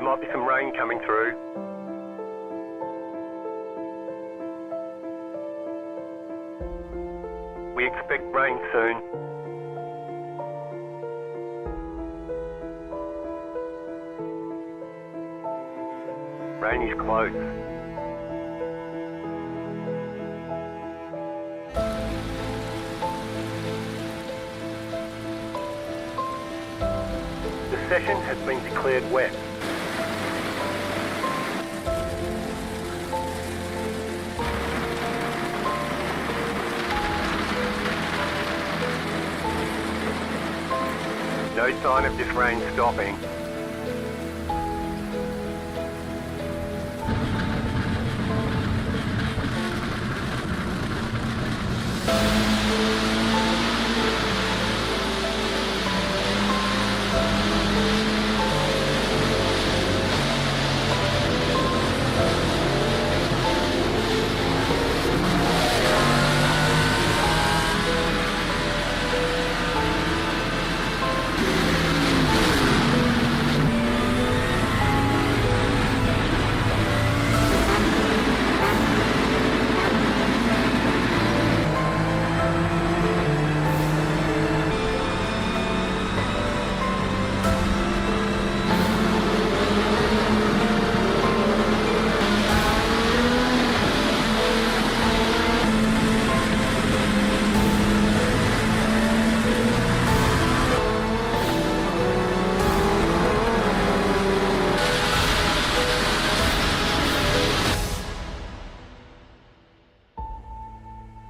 There might be some rain coming through. We expect rain soon. Rain is close. The session has been declared wet. No sign of this rain stopping.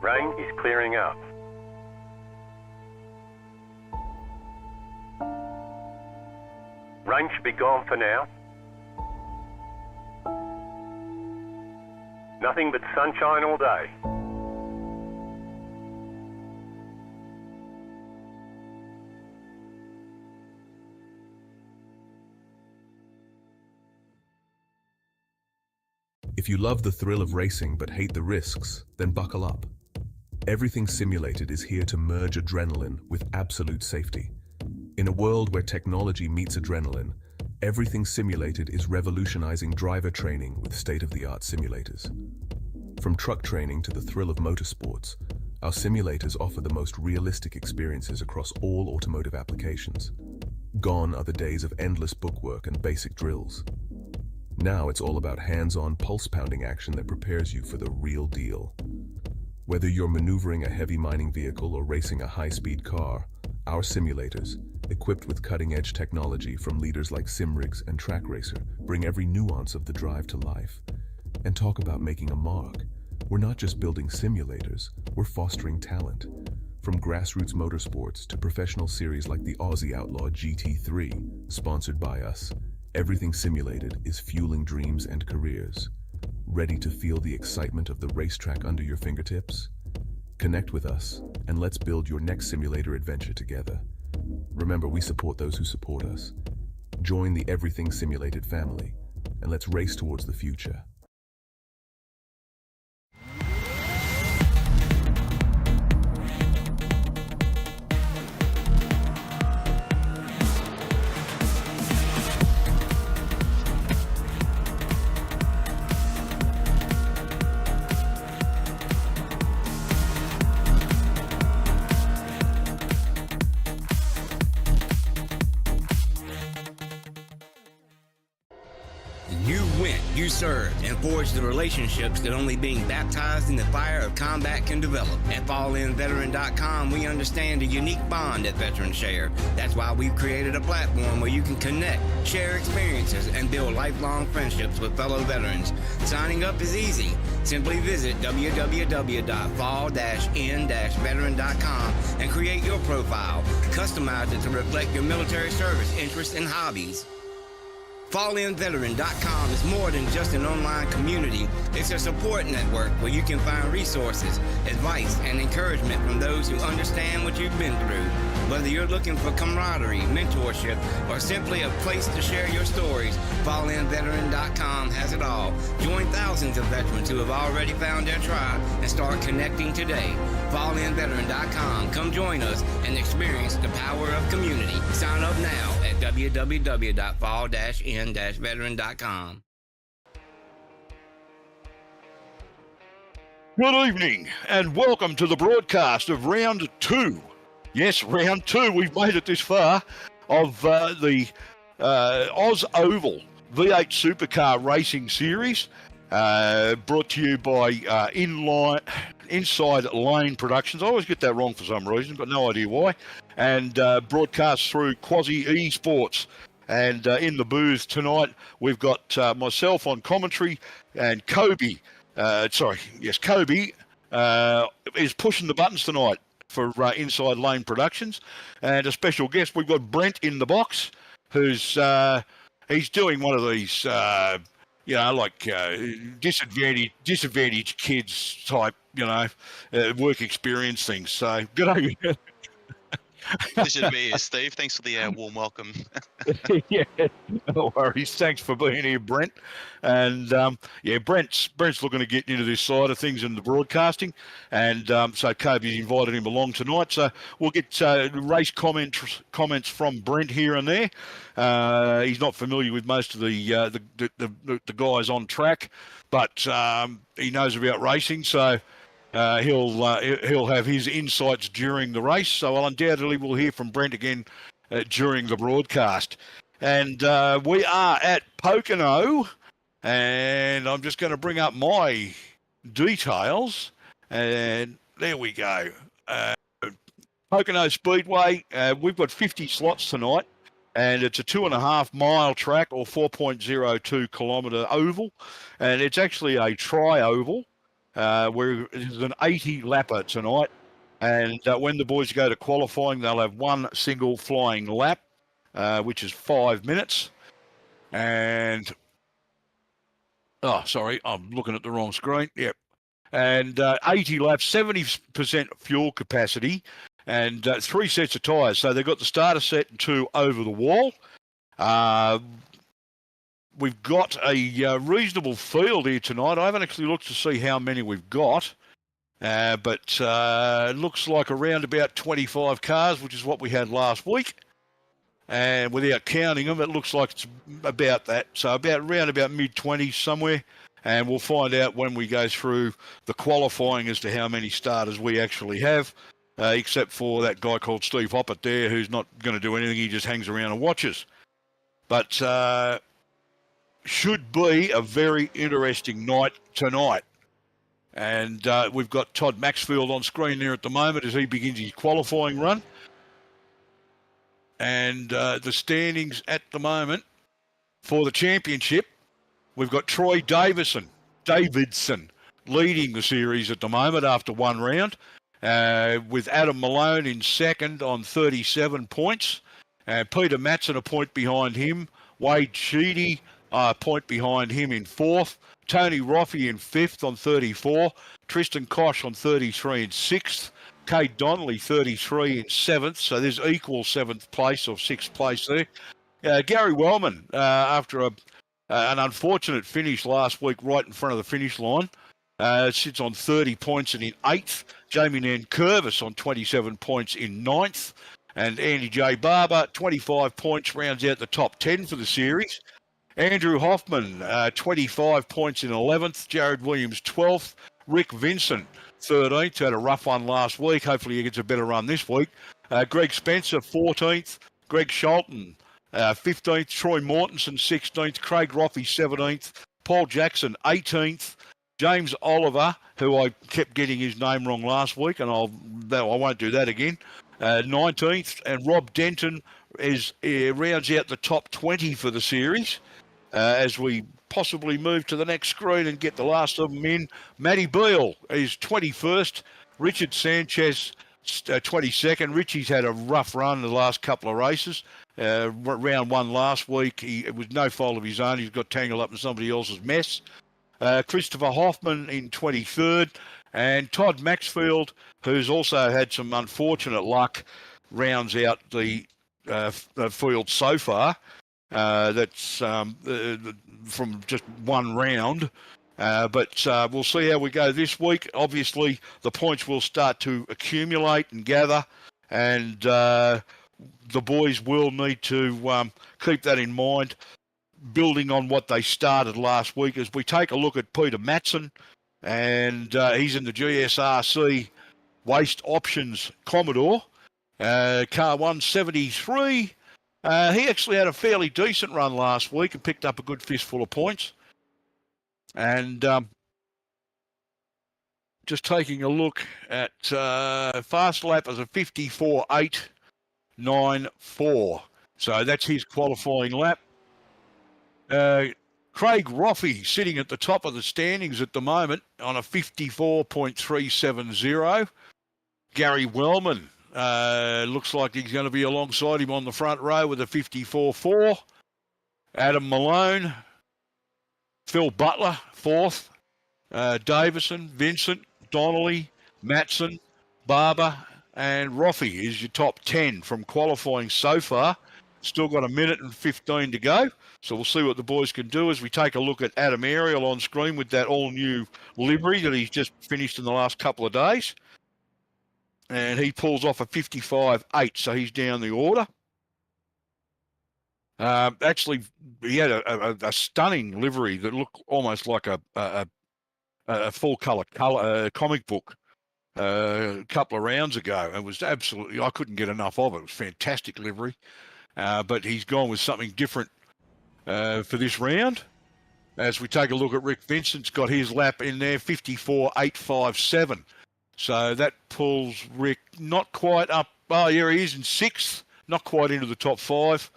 Rain is clearing up. Rain should be gone for now. Nothing but sunshine all day. If you love the thrill of racing but hate the risks, then buckle up. Everything Simulated is here to merge adrenaline with absolute safety. In a world where technology meets adrenaline, Everything Simulated is revolutionizing driver training with state-of-the-art simulators. From truck training to the thrill of motorsports, our simulators offer the most realistic experiences across all automotive applications. Gone are the days of endless bookwork and basic drills. Now it's all about hands-on, pulse-pounding action that prepares you for the real deal. Whether you're maneuvering a heavy mining vehicle or racing a high-speed car, our simulators, equipped with cutting-edge technology from leaders like Simrigs and Track Racer, bring every nuance of the drive to life. And talk about making a mark. We're not just building simulators, we're fostering talent. From grassroots motorsports to professional series like the Aussie Outlaw GT3, sponsored by us, Everything Simulated is fueling dreams and careers. Ready to feel the excitement of the racetrack under your fingertips? Connect with us, and let's build your next simulator adventure together. Remember, we support those who support us. Join the Everything Simulated family, and let's race towards the future. You went, you served, and forged the relationships that only being baptized in the fire of combat can develop. At FallInVeteran.com, we understand the unique bond that veterans share. That's why we've created a platform where you can connect, share experiences, and build lifelong friendships with fellow veterans. Signing up is easy. Simply visit www.fall-in-veteran.com and create your profile. Customize it to reflect your military service, interests, and hobbies. FallInVeteran.com is more than just an online community. It's a support network where you can find resources, advice, and encouragement from those who understand what you've been through. Whether you're looking for camaraderie, mentorship, or simply a place to share your stories, FallInVeteran.com has it all. Join thousands of veterans who have already found their tribe and start connecting today. FallInVeteran.com. Come join us and experience the power of community. Sign up now at www.fall-in-veteran.com. Good evening, and welcome to the broadcast of round 2. Yes, round 2. We've made it this far of the OzOval V8 Supercar Racing Series, brought to you by Inside Lane Productions. I always get that wrong for some reason, but no idea why. And broadcast through Quasi Esports. And in the booth tonight, we've got myself on commentary, and Kobe. Kobe is pushing the buttons tonight for Inside Lane Productions, and a special guest. We've got Brent in the box, who's he's doing one of these, disadvantaged kids type, work experience things. So good on you. Pleasure to be here, Steve. Thanks for the warm welcome. Yeah, no worries. Thanks for being here, Brent. And Brent's looking to get into this side of things in the broadcasting, and so Kobe's invited him along tonight. So we'll get race comments from Brent here and there. He's not familiar with most of the guys on track, but he knows about racing, so. He'll have his insights during the race, so undoubtedly we'll hear from Brent again during the broadcast. And we are at Pocono, and I'm just going to bring up my details, and there we go. Pocono Speedway, we've got 50 slots tonight, and it's a 2.5 mile track, or 4.02 kilometre oval, and it's actually a tri-oval. Where there's an 80 lapper tonight, and when the boys go to qualifying, they'll have one single flying lap, which is 5 minutes. And I'm looking at the wrong screen. Yep. And 80 laps, 70% fuel capacity, and 3 sets of tyres. So they've got the starter set and 2 over the wall. We've got a reasonable field here tonight. I haven't actually looked to see how many we've got, but it looks like around about 25 cars, which is what we had last week. And without counting them, it looks like it's about that. So around about mid-20s somewhere. And we'll find out when we go through the qualifying as to how many starters we actually have, except for that guy called Steve Hoppert there, who's not going to do anything. He just hangs around and watches. But should be a very interesting night tonight. And we've got Todd Maxfield on screen there at the moment as he begins his qualifying run. And the standings at the moment for the championship, we've got Troy Davidson leading the series at the moment after one round, with Adam Malone in second on 37 points, and Peter Matson a point behind him, Wade Sheedy a point behind him in fourth, Tony Roffey in fifth on 34, Tristan Koch on 33 in sixth, Kate Donnelly 33 in seventh, so there's equal seventh place or sixth place there. Gary Wellman, after an unfortunate finish last week right in front of the finish line, sits on 30 points and in eighth. Jamie Nankervis on 27 points in ninth, and Andy J. Barber, 25 points, rounds out the top 10 for the series. Andrew Hoffman, 25 points in 11th. Jared Williams, 12th. Rick Vincent, 13th. Had a rough one last week. Hopefully he gets a better run this week. Greg Spencer, 14th. Greg Sholton, 15th. Troy Mortensen, 16th. Craig Roffey, 17th. Paul Jackson, 18th. James Oliver, who I kept getting his name wrong last week, and I won't do that again, 19th. And Rob Denton rounds out the top 20 for the series. As we possibly move to the next screen and get the last of them in. Matty Beale is 21st. Richard Sanchez, 22nd. Richie's had a rough run the last couple of races. Round one last week, it was no fault of his own. He's got tangled up in somebody else's mess. Christopher Hoffman in 23rd. And Todd Maxfield, who's also had some unfortunate luck, rounds out the field so far. That's from just one round. But we'll see how we go this week. Obviously, the points will start to accumulate and gather, and the boys will need to keep that in mind, building on what they started last week. As we take a look at Peter Matson, and he's in the GSRC Waste Options Commodore, car 173. He actually had a fairly decent run last week and picked up a good fistful of points. And just taking a look at fast lap as a 54.894. So that's his qualifying lap. Craig Roffey sitting at the top of the standings at the moment on a 54.370. Gary Wellman looks like he's going to be alongside him on the front row with a 54.4. Adam Malone, Phil Butler, fourth. Davison, Vincent, Donnelly, Matson, Barber, and Roffey is your top 10 from qualifying so far. Still got a minute and 15 to go. So we'll see what the boys can do as we take a look at Adam Ariel on screen with that all-new livery that he's just finished in the last couple of days. And he pulls off a 55.8, so he's down the order. Actually, he had a stunning livery that looked almost like a full-color comic book a couple of rounds ago. It was absolutely, I couldn't get enough of it. It was fantastic livery. But he's gone with something different for this round. As we take a look at Rick Vincent's got his lap in there, 54.857. So that pulls Rick not quite up. Oh, yeah, he is in sixth, not quite into the top five.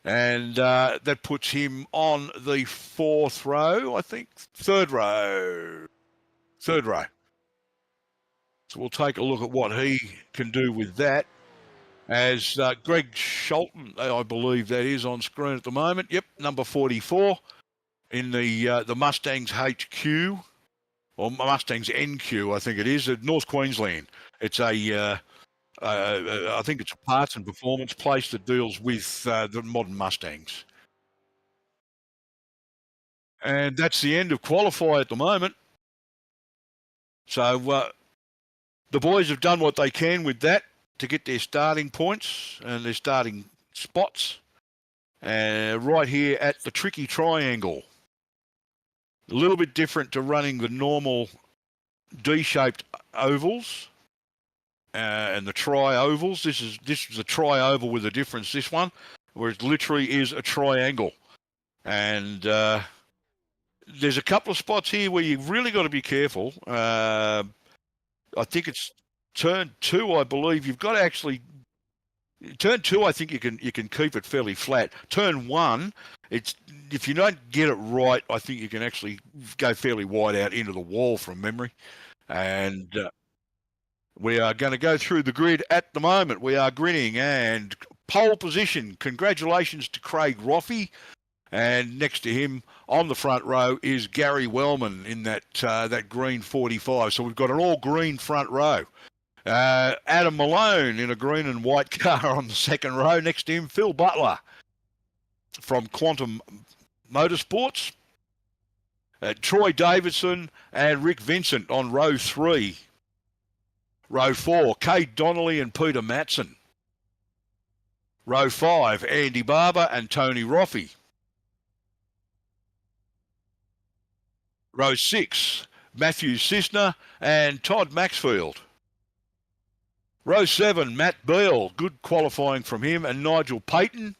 And that puts him on the fourth row, I think. Third row. So we'll take a look at what he can do with that. As Greg Sholton, I believe that is on screen at the moment. Yep, number 44 in the Mustangs HQ, or Mustangs NQ, I think it is, at North Queensland. It's I think it's a parts and performance place that deals with the modern Mustangs. And that's the end of qualify at the moment. So the boys have done what they can with that to get their starting points and their starting spots. Right here at the tricky triangle. A little bit different to running the normal D-shaped ovals and the tri-ovals. This is a tri-oval with a difference, this one, where it literally is a triangle. And there's a couple of spots here where you've really got to be careful. I think it's turn 2, I believe. You've got to actually turn 2. I think you can keep it fairly flat. Turn 1, it's if you don't get it right, I think you can actually go fairly wide out into the wall from memory. And we are going to go through the grid at the moment. We are grinning and pole position. Congratulations to Craig Roffey. And next to him on the front row is Gary Wellman in that green 45. So we've got an all green front row. Adam Malone in a green and white car on the second row. Next to him, Phil Butler from Quantum Motorsports. Troy Davidson and Rick Vincent on row 3. Row 4, Kate Donnelly and Peter Matson. Row 5, Andy Barber and Tony Roffey. Row 6, Matthew Cisner and Todd Maxfield. Row 7, Matt Beale, good qualifying from him, and Nigel Payton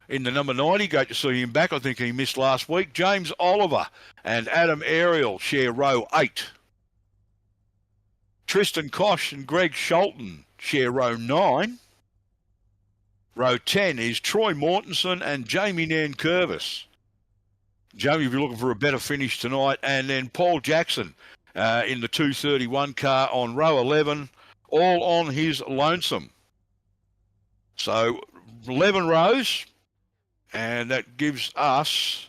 in the number 90. Great to see him back. I think he missed last week. James Oliver and Adam Ariel share row 8. Tristan Koch and Greg Sholton share row 9. Row 10 is Troy Mortensen and Jamie Nankervis. Jamie will be looking for a better finish tonight. And then Paul Jackson in the 231 car on row 11, all on his lonesome. So 11 rows, and that gives us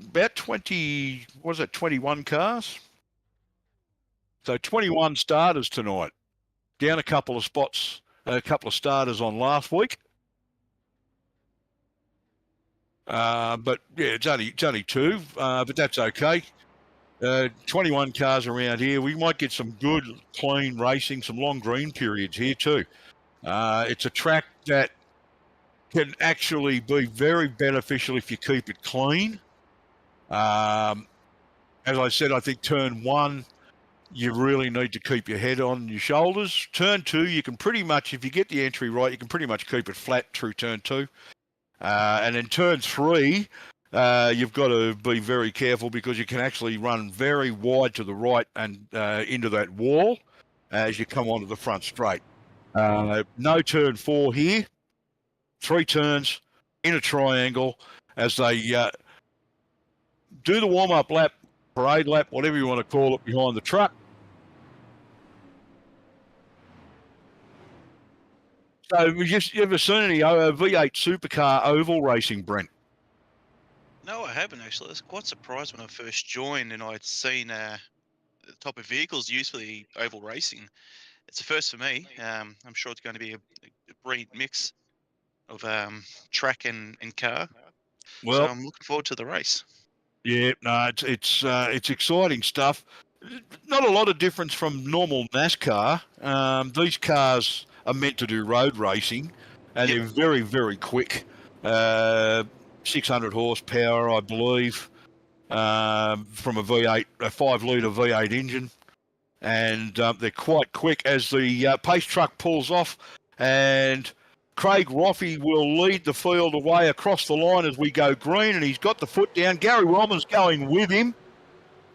about 21 cars? So 21 starters tonight. Down a couple of spots, a couple of starters on last week. But yeah, it's only 2, but that's okay. 21 cars around here. We might get some good, clean racing, some long green periods here too. It's a track that can actually be very beneficial if you keep it clean. As I said, I think turn 1, you really need to keep your head on your shoulders. Turn 2, you can pretty much, if you get the entry right, you can pretty much keep it flat through turn 2. And then turn 3, you've got to be very careful because you can actually run very wide to the right and into that wall as you come onto the front straight. No turn 4 here. 3 turns in a triangle as they do the warm-up lap, parade lap, whatever you want to call it, behind the truck. So have you ever seen any V8 supercar oval racing, Brent? No, I haven't actually. I was quite surprised when I first joined and I'd seen the type of vehicles used for the oval racing. It's a first for me. I'm sure it's going to be a brilliant mix of track and car. So Well, I'm looking forward to the race. yeah, no, it's exciting stuff. Not a lot of difference from normal NASCAR. These cars are meant to do road racing, and Yep. they're very, very quick. 600 horsepower, I believe, from a V8, a 5-litre V8 engine, and they're quite quick as the pace truck pulls off, and Craig Roffey will lead the field away across the line as we go green, and he's got the foot down. Gary Wellman's going with him.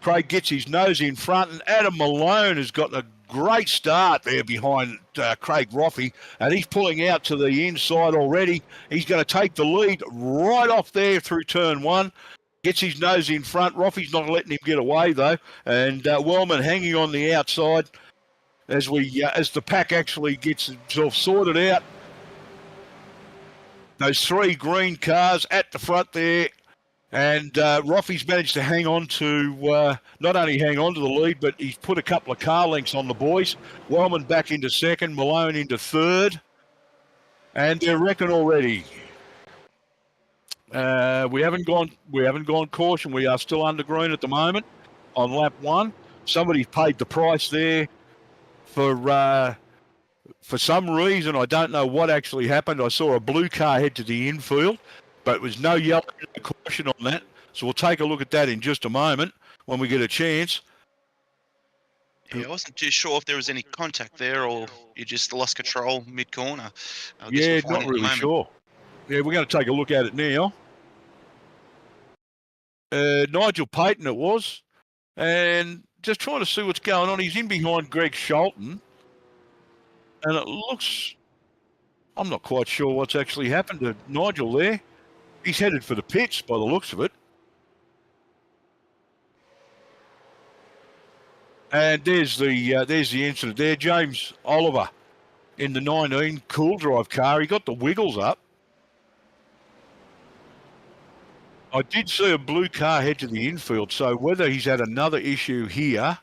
Craig gets his nose in front, and Adam Malone has got a great start there behind Craig Roffey, and he's pulling out to the inside already. He's going to take the lead right off there through turn 1. Gets his nose in front. Roffey's not letting him get away, though, and Wellman hanging on the outside as the pack actually gets itself sorted out. Those 3 green cars at the front there, and Roffey's managed to hang on to, not only hang on to the lead, but he's put a couple of car lengths on the boys. Wellman back into second, Malone into third, and they're wrecking already. We haven't gone caution. We are still under green at the moment on lap 1. Somebody's paid the price there for some reason. I don't know what actually happened. I saw a blue car head to the infield, but there was no yellow caution on that. So we'll take a look at that in just a moment when we get a chance. Yeah, I wasn't too sure if there was any contact there or you just lost control mid-corner. Yeah, not really sure. Yeah, we're going to take a look at it now. Nigel Payton it was, and just trying to see what's going on. He's in behind Greg Sholton, and it looks, I'm not quite sure what's actually happened to Nigel there. He's headed for the pits by the looks of it. And there's the incident there. James Oliver in the 19 Cool Drive car. He got the wiggles up. I did see a blue car head to the infield, so whether he's had another issue here,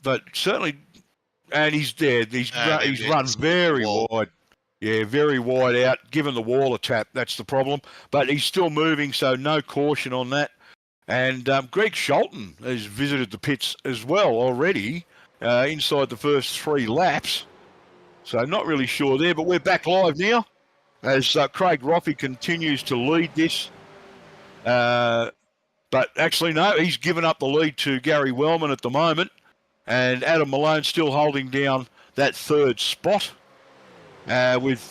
but certainly, and he's dead. He's run very wide. Yeah, very wide out, given the wall a tap. That's the problem. But he's still moving, so no caution on that. And Greg Sholton has visited the pits as well already inside the first 3 laps. So not really sure there, but we're back live now as Craig Roffey continues to lead this. But actually, no, he's given up the lead to Gary Wellman at the moment. And Adam Malone still holding down that 3rd spot with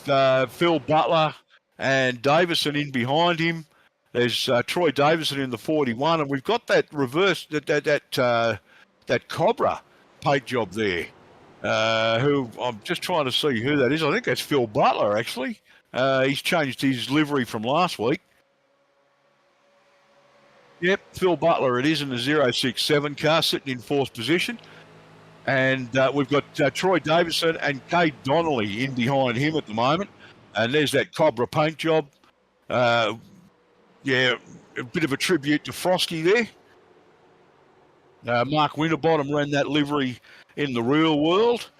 Phil Butler and Davison in behind him. There's Troy Davison in the 41, and we've got that reverse, that Cobra paint job there, who I'm just trying to see who that is. I think that's Phil Butler, actually. He's changed his livery from last week. Yep, Phil Butler it is in the 067 car, sitting in 4th position. And we've got Troy Davison and Cade Donnelly in behind him at the moment. And there's that Cobra paint job. Yeah, a bit of a tribute to Frosty there. Mark Winterbottom ran that livery in the real world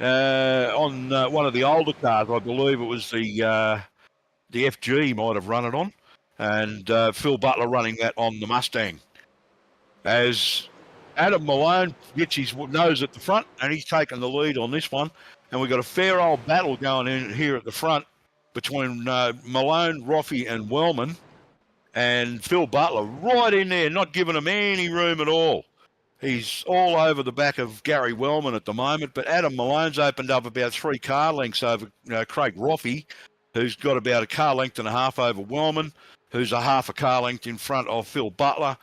on one of the older cars. I believe it was the FG might have run it on. And Phil Butler running that on the Mustang. As Adam Malone gets his nose at the front, and he's taken the lead on this one. and we've got a fair old battle going in here at the front between Malone, Roffey, and Wellman, and Phil Butler right in there, not giving him any room at all. He's all over the back of Gary Wellman at the moment, but Adam Malone's opened up about 3 car lengths over Craig Roffey, who's got about a car length and a half over Wellman, who's a half a car length in front of Phil Butler.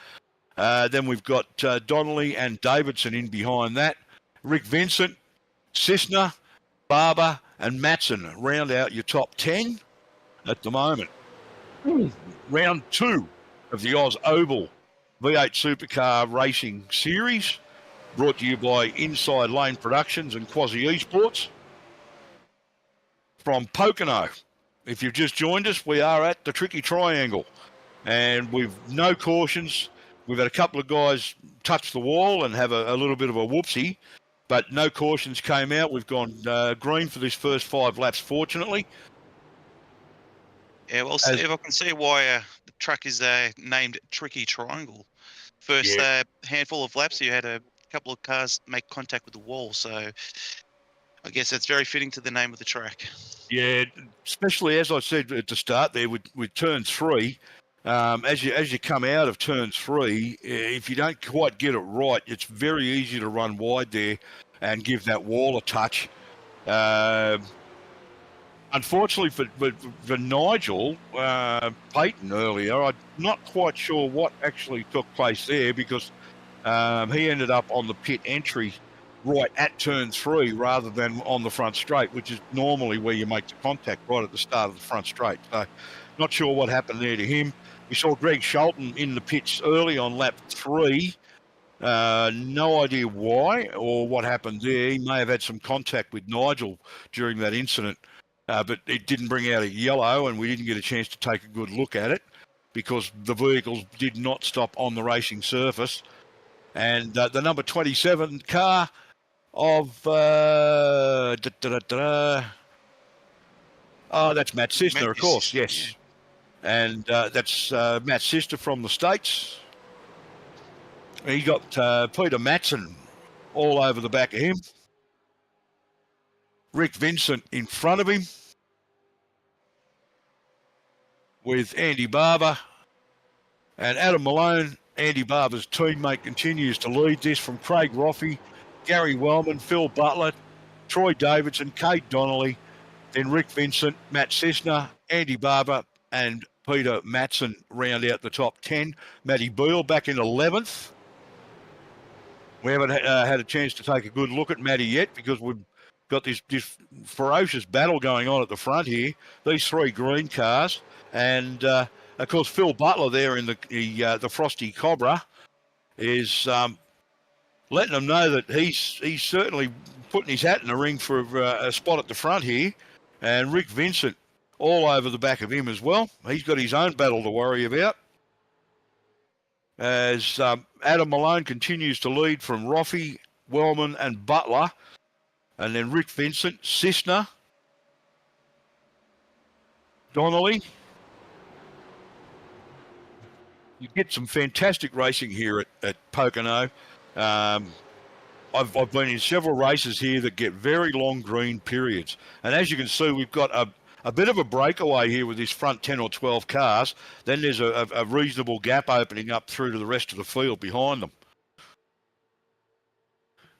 Then we've got Donnelly and Davidson in behind that. Rick Vincent, Cisner, Barber, and Matson round out your top 10 at the moment. Round 2 of the OzOval V8 Supercar Racing Series, brought to you by Inside Lane Productions and Quasi Esports. From Pocono, if you've just joined us, we are at the Tricky Triangle, and we've no cautions. We've had a couple of guys touch the wall and have a little bit of a whoopsie, but no cautions came out. We've gone green for this first 5 laps, fortunately. Yeah, well, Steve, I can see why the track is named Tricky Triangle. First handful of laps, you had a couple of cars make contact with the wall, so I guess that's very fitting to the name of the track. Yeah, especially as I said at the start there with turn 3, as you come out of turn 3, if you don't quite get it right, it's very easy to run wide there and give that wall a touch. Unfortunately for Nigel Payton earlier, I'm not quite sure what actually took place there, because he ended up on the pit entry right at turn 3 rather than on the front straight, which is normally where you make the contact right at the start of the front straight. So not sure what happened there to him. We saw Greg Sholton in the pits early on lap 3. No idea why or what happened there. He may have had some contact with Nigel during that incident. But it didn't bring out a yellow, and we didn't get a chance to take a good look at it because the vehicles did not stop on the racing surface. And the number 27 car of... oh, that's Matt Cisner, of course, yes. Yeah. And that's Matt Cisner from the States. He got Peter Matson all over the back of him. Rick Vincent in front of him with Andy Barber, and Adam Malone, Andy Barber's teammate, continues to lead this from Craig Roffey, Gary Wellman, Phil Butler, Troy Davidson, Kate Donnelly, then Rick Vincent, Matt Cisner, Andy Barber, and Peter Matson round out the top 10. Matty Beale back in 11th. We haven't had a chance to take a good look at Matty yet because we've got this ferocious battle going on at the front here. These 3 green cars, and of course Phil Butler there in the Frosty Cobra is letting them know that he's certainly putting his hat in the ring for a spot at the front here, and Rick Vincent all over the back of him as well. He's got his own battle to worry about. As Adam Malone continues to lead from Roffey, Wellman, and Butler. And then Rick Vincent, Cisner, Donnelly. You get some fantastic racing here at Pocono. I've been in several races here that get very long green periods. And as you can see, we've got a bit of a breakaway here with this front 10 or 12 cars. Then there's a reasonable gap opening up through to the rest of the field behind them.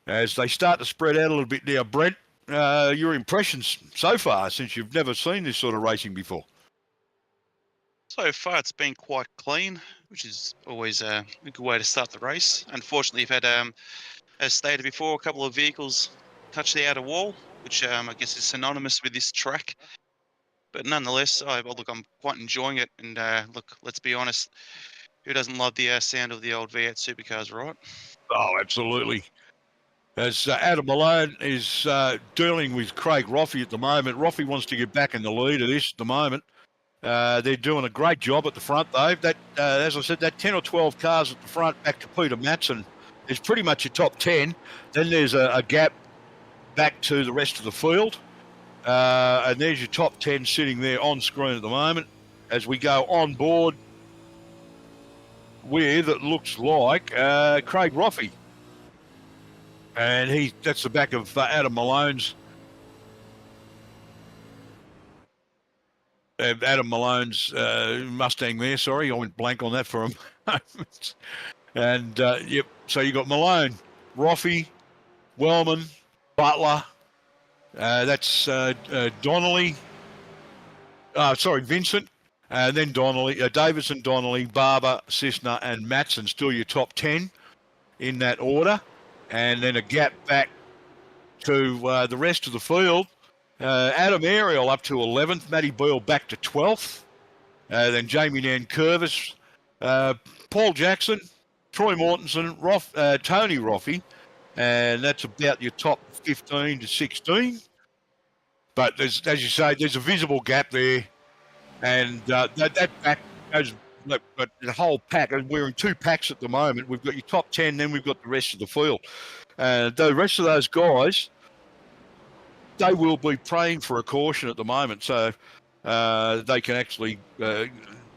As they start to spread out a little bit now, Brent, your impressions so far, since you've never seen this sort of racing before? So far, it's been quite clean, which is always a good way to start the race. Unfortunately, you've had, as stated before, a couple of vehicles touch the outer wall, which I guess is synonymous with this track. But nonetheless, I'm quite enjoying it. And look, let's be honest, who doesn't love the sound of the old V8 supercars, right? Oh, absolutely. As Adam Malone is dealing with Craig Roffey at the moment. Roffey wants to get back in the lead of this at the moment. They're doing a great job at the front, though. That, as I said, that 10 or 12 cars at the front back to Peter Matson is pretty much your top 10. Then there's a gap back to the rest of the field. And there's your top 10 sitting there on screen at the moment as we go on board with, it looks like, Craig Roffey. And that's the back of Adam Malone's Adam Malone's Mustang there. Sorry, I went blank on that for a moment. And yep, so you got Malone, Roffey, Wellman, Butler. That's Donnelly. Vincent. Then Donnelly, Davidson, Donnelly, Barber, Cisner, and Matson. Still your top 10 in that order. And then a gap back to the rest of the field. Adam Ariel up to 11th. Matty Boyle back to 12th. Then Jamie Nankervis, Paul Jackson, Troy Mortensen, Tony Roffey. And that's about your top 15 to 16. But as you say, there's a visible gap there. And that pack goes, but the whole pack, we're in two packs at the moment. We've got your top 10, then we've got the rest of the field. The rest of those guys, they will be praying for a caution at the moment. So they can actually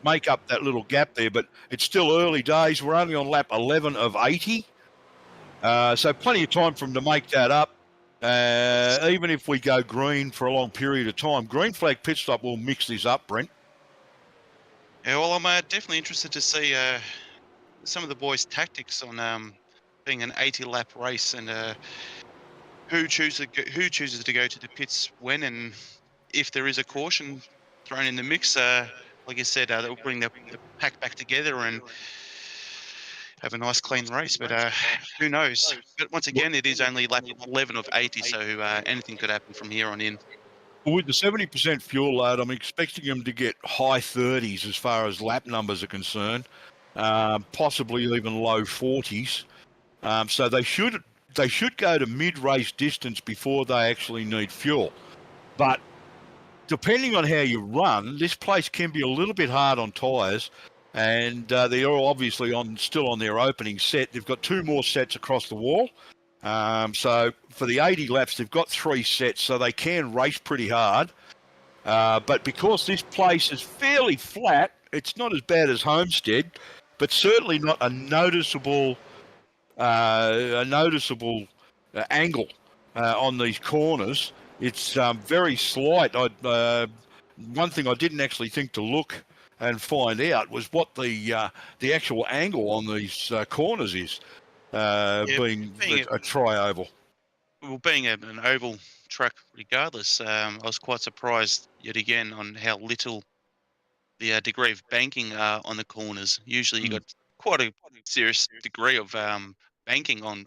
make up that little gap there. But it's still early days. We're only on lap 11 of 80. So plenty of time for them to make that up. Even if we go green for a long period of time, green flag pit stop will mix this up, Brent. Yeah, well, I'm definitely interested to see some of the boys' tactics on being an 80-lap race and who chooses to go to the pits when, and if there is a caution thrown in the mix. Like I said, that will bring the pack back together and have a nice clean race, but who knows? But once again, it is only lap 11 of 80, so anything could happen from here on in. Well, with the 70% fuel load, I'm expecting them to get high 30s as far as lap numbers are concerned, possibly even low 40s. So they should go to mid-race distance before they actually need fuel. But depending on how you run, this place can be a little bit hard on tyres. And they're all obviously still on their opening set. They've got 2 more sets across the wall. So for the 80 laps, they've got 3 sets, so they can race pretty hard. But because this place is fairly flat, it's not as bad as Homestead, but certainly not a noticeable angle on these corners. It's very slight. One thing I didn't actually think to look and find out was what the actual angle on these corners is, being a tri-oval. Well, being an oval track regardless, I was quite surprised yet again on how little the degree of banking on the corners. Usually you got quite a serious degree of banking on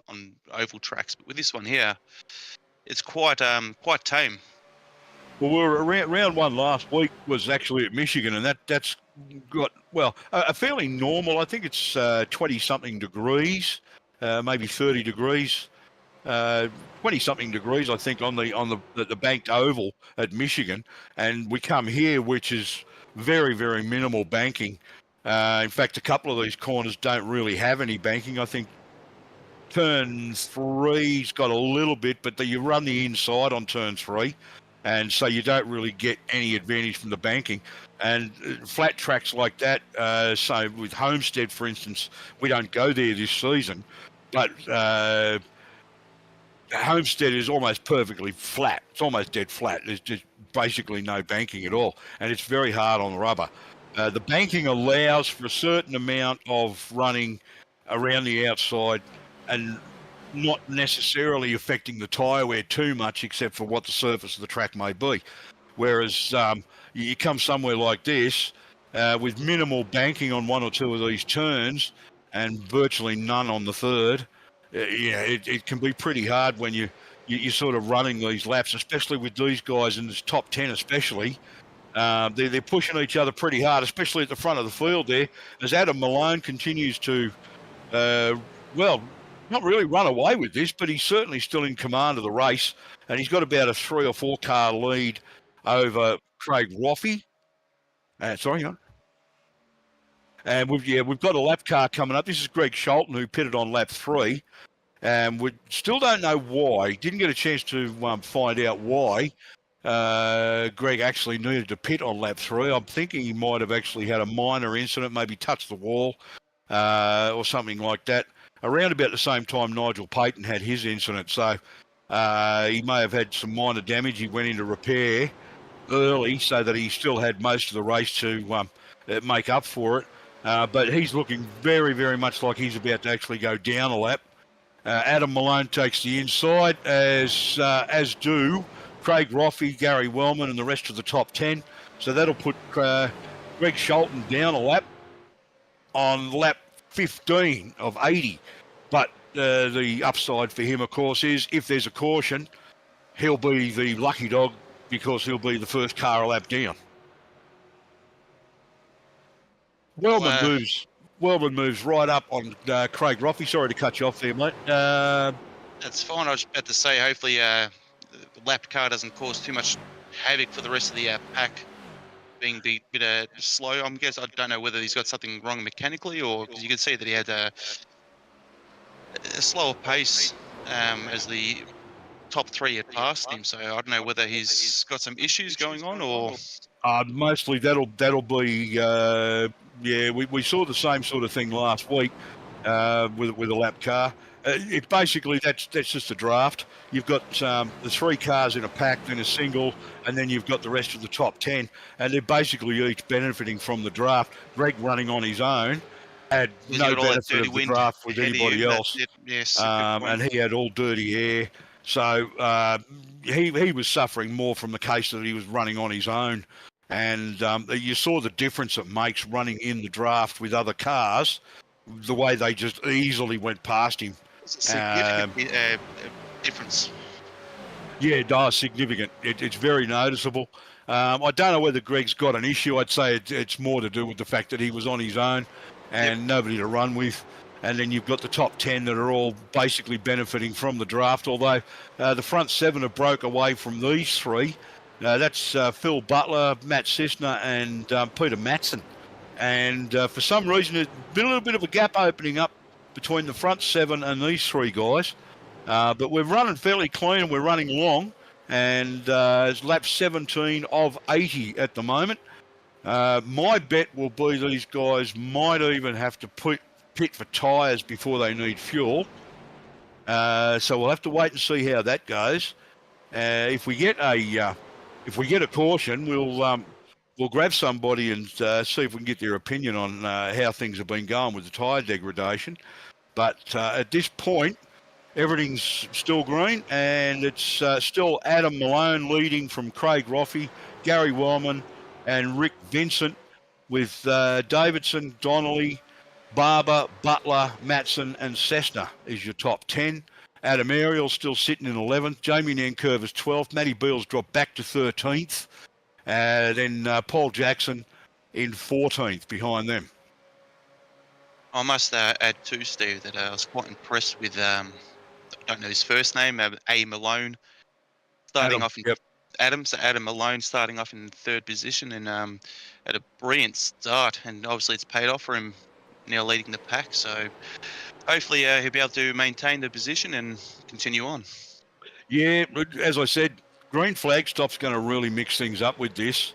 oval tracks, but with this one here, it's quite tame. Well, we were round one last week was actually at Michigan, and that's got, well, a fairly normal, I think it's 20-something degrees, maybe 30 degrees, 20-something degrees, I think, on the banked oval at Michigan. And we come here, which is very, very minimal banking. In fact, a couple of these corners don't really have any banking. I think turn 3's got a little bit, but you run the inside on turn 3. And so you don't really get any advantage from the banking. And flat tracks like that, so with Homestead, for instance, we don't go there this season, but Homestead is almost perfectly flat. It's almost dead flat. There's just basically no banking at all, and it's very hard on rubber. The banking allows for a certain amount of running around the outside and not necessarily affecting the tyre wear too much, except for what the surface of the track may be. Whereas you come somewhere like this with minimal banking on 1 or 2 of these turns and virtually none on the third, it can be pretty hard when you're sort of running these laps, especially with these guys in this top 10 especially. They're pushing each other pretty hard, especially at the front of the field there, as Adam Malone continues to, not really run away with this, but he's certainly still in command of the race, and he's got about a 3 or 4 car lead over Craig Roffey. And we've got a lap car coming up. This is Greg Sholton, who pitted on lap 3, and we still don't know why. Didn't get a chance to find out why Greg actually needed to pit on lap 3. I'm thinking he might have actually had a minor incident, maybe touched the wall or something like that. Around about the same time Nigel Payton had his incident, so he may have had some minor damage. He went into repair, early so that he still had most of the race to make up for it. But he's looking very, very much like he's about to actually go down a lap. Adam Malone takes the inside, as do Craig Roffey, Gary Wellman, and the rest of the top 10. So that'll put Greg Sholton down a lap on lap 15 of 80. But the upside for him, of course, is if there's a caution, he'll be the lucky dog because he'll be the first car a lap down. Wellman moves right up on Craig Roffey. Sorry to cut you off there, mate. That's fine. I was about to say, hopefully the lapped car doesn't cause too much havoc for the rest of the pack being a bit slow. I don't know whether he's got something wrong mechanically or because you can see that he had a slower pace as the top 3 had passed him. So I don't know whether he's got some issues going on or... Mostly that'll be we saw the same sort of thing last week with a lap car. It basically that's just a draft. You've got the 3 cars in a pack, then a single, and then you've got the rest of the top 10, and they're basically each benefiting from the draft. Greg running on his own had no benefit of the draft with anybody else. Yes, and he had all dirty air. So he was suffering more from the case that he was running on his own. And you saw the difference it makes running in the draft with other cars, the way they just easily went past him. It's a significant difference. Yeah, significant. It's very noticeable. I don't know whether Greg's got an issue. I'd say it's more to do with the fact that he was on his own and nobody to run with. And then you've got the top 10 that are all basically benefiting from the draft, although the front 7 have broke away from these 3. That's Phil Butler, Matt Cessna, and Peter Matson. And for some reason, there's been a little bit of a gap opening up between the front 7 and these 3 guys. But we're running fairly clean and we're running long. And it's lap 17 of 80 at the moment. My bet will be these guys might even have to pit for tyres before they need fuel. So we'll have to wait and see how that goes. If we get a caution, we'll grab somebody and see if we can get their opinion on how things have been going with the tyre degradation. But at this point, everything's still green, and it's still Adam Malone leading from Craig Roffey, Gary Wellman, and Rick Vincent, with Davidson, Donnelly, Barber, Butler, Matson, and Cessna is your top 10. Adam Ariel still sitting in 11th. Jamie Nankerv is 12th. Matty Beals dropped back to 13th. Then Paul Jackson in 14th behind them. I must add too, Steve, that I was quite impressed with, I don't know his first name, A. Malone, starting off in Adam Malone starting off in 3rd position and at a brilliant start. And obviously it's paid off for him now leading the pack. So hopefully he'll be able to maintain the position and continue on. Yeah, as I said, green flag stop's going to really mix things up with this.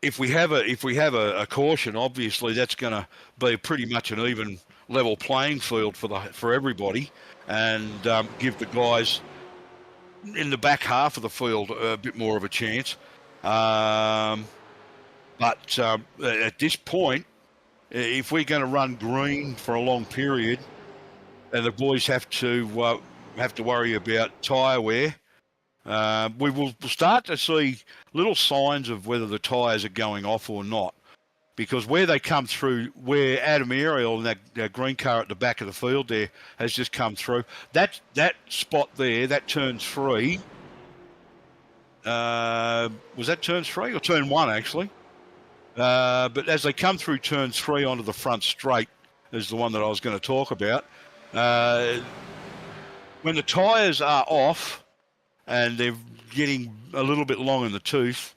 If we have a caution, obviously that's going to be pretty much an even level playing field for everybody, and give the guys in the back half of the field a bit more of a chance. But at this point, if we're going to run green for a long period, and the boys have to worry about tyre wear, we will start to see little signs of whether the tyres are going off or not. Because where they come through, where Adam Ariel and that green car at the back of the field there has just come through, that spot there, that turn 3, was that turn 3 or turn 1 actually? But as they come through turn 3 onto the front straight is the one that I was going to talk about. When the tyres are off and they're getting a little bit long in the tooth,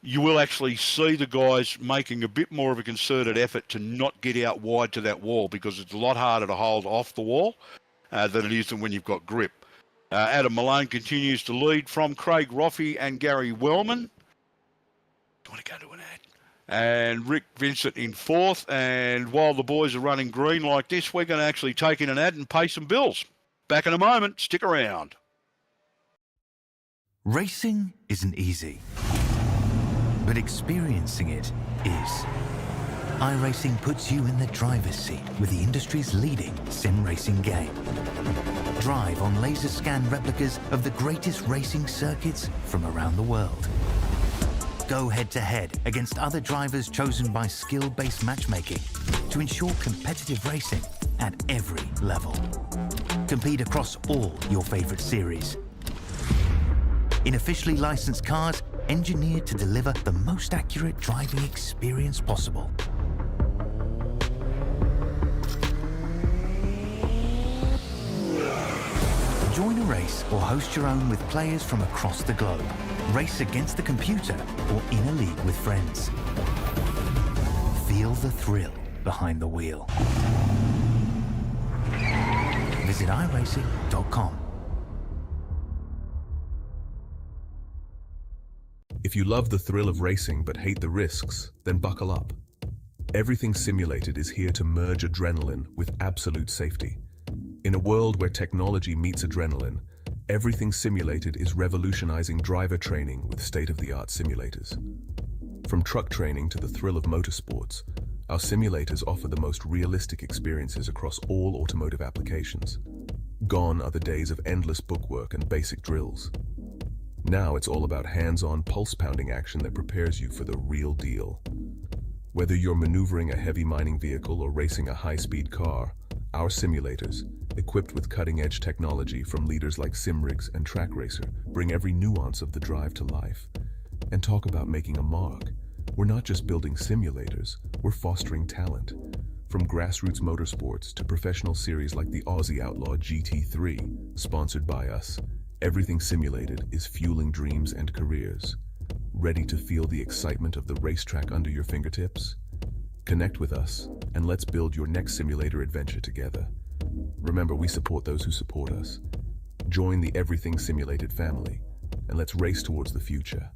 you will actually see the guys making a bit more of a concerted effort to not get out wide to that wall, because it's a lot harder to hold off the wall than it is than when you've got grip. Adam Malone continues to lead from Craig Roffey and Gary Wellman. Do you want to go to an ad? And Rick Vincent in 4th. And while the boys are running green like this, we're going to actually take in an ad and pay some bills. Back in a moment. Stick around. Racing isn't easy, but experiencing it is. iRacing puts you in the driver's seat with the industry's leading sim racing game. Drive on laser scan replicas of the greatest racing circuits from around the world. Go head-to-head against other drivers chosen by skill-based matchmaking to ensure competitive racing at every level. Compete across all your favorite series. In officially licensed cars, engineered to deliver the most accurate driving experience possible. Join a race or host your own with players from across the globe. Race against the computer or in a league with friends. Feel the thrill behind the wheel. Visit iRacing.com. If you love the thrill of racing but hate the risks, then buckle up. Everything Simulated is here to merge adrenaline with absolute safety. In a world where technology meets adrenaline, Everything Simulated is revolutionizing driver training with state-of-the-art simulators. From truck training to the thrill of motorsports, our simulators offer the most realistic experiences across all automotive applications. Gone are the days of endless bookwork and basic drills. Now it's all about hands-on, pulse-pounding action that prepares you for the real deal. Whether you're maneuvering a heavy mining vehicle or racing a high-speed car, our simulators, equipped with cutting-edge technology from leaders like SimRigs and TrackRacer, bring every nuance of the drive to life. And talk about making a mark. We're not just building simulators, we're fostering talent. From grassroots motorsports to professional series like the Aussie Outlaw GT3, sponsored by us, Everything Simulated is fueling dreams and careers. Ready to feel the excitement of the racetrack under your fingertips? Connect with us, and let's build your next simulator adventure together. Remember, we support those who support us. Join the Everything Simulated family, and let's race towards the future.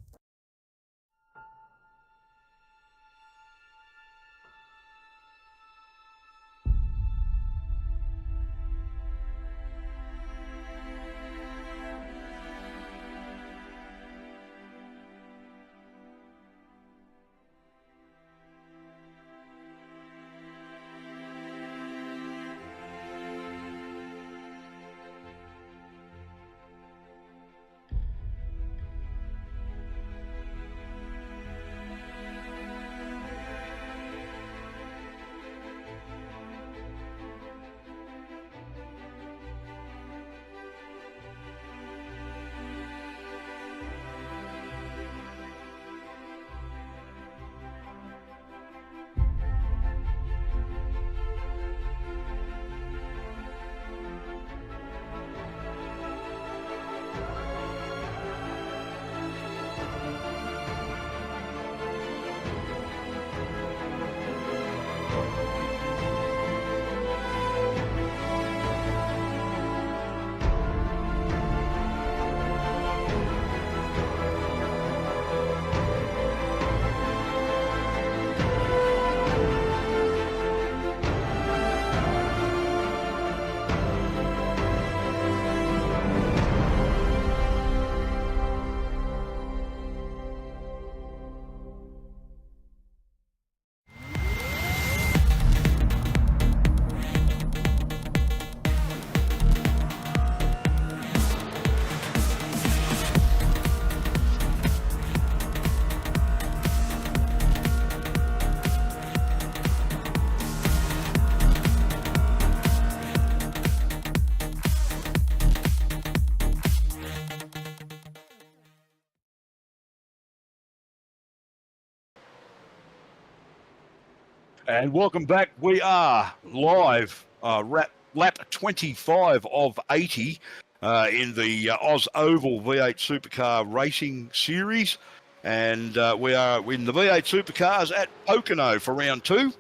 And welcome back. We are live, lap 25 of 80 in the OzOval V8 Supercar Racing Series. And we are in the V8 Supercars at Pocono for round 2.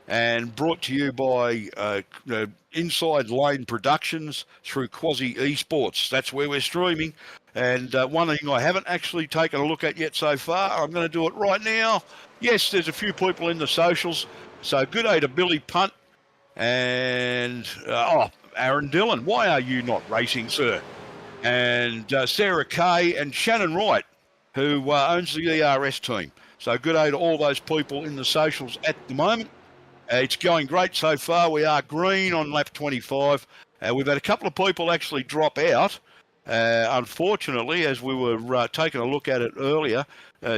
And brought to you by Inside Lane Productions through Quasi Esports. That's where we're streaming. And one thing I haven't actually taken a look at yet so far, I'm going to do it right now. Yes, there's a few people in the socials. So good day to Billy Punt and Aaron Dillon. Why are you not racing, sir? and Sarah Kay and Shannon Wright, who owns the ERS team. So good day to all those people in the socials at the moment. It's going great so far. We are green on lap 25. We've had a couple of people actually drop out, unfortunately, as we were taking a look at it earlier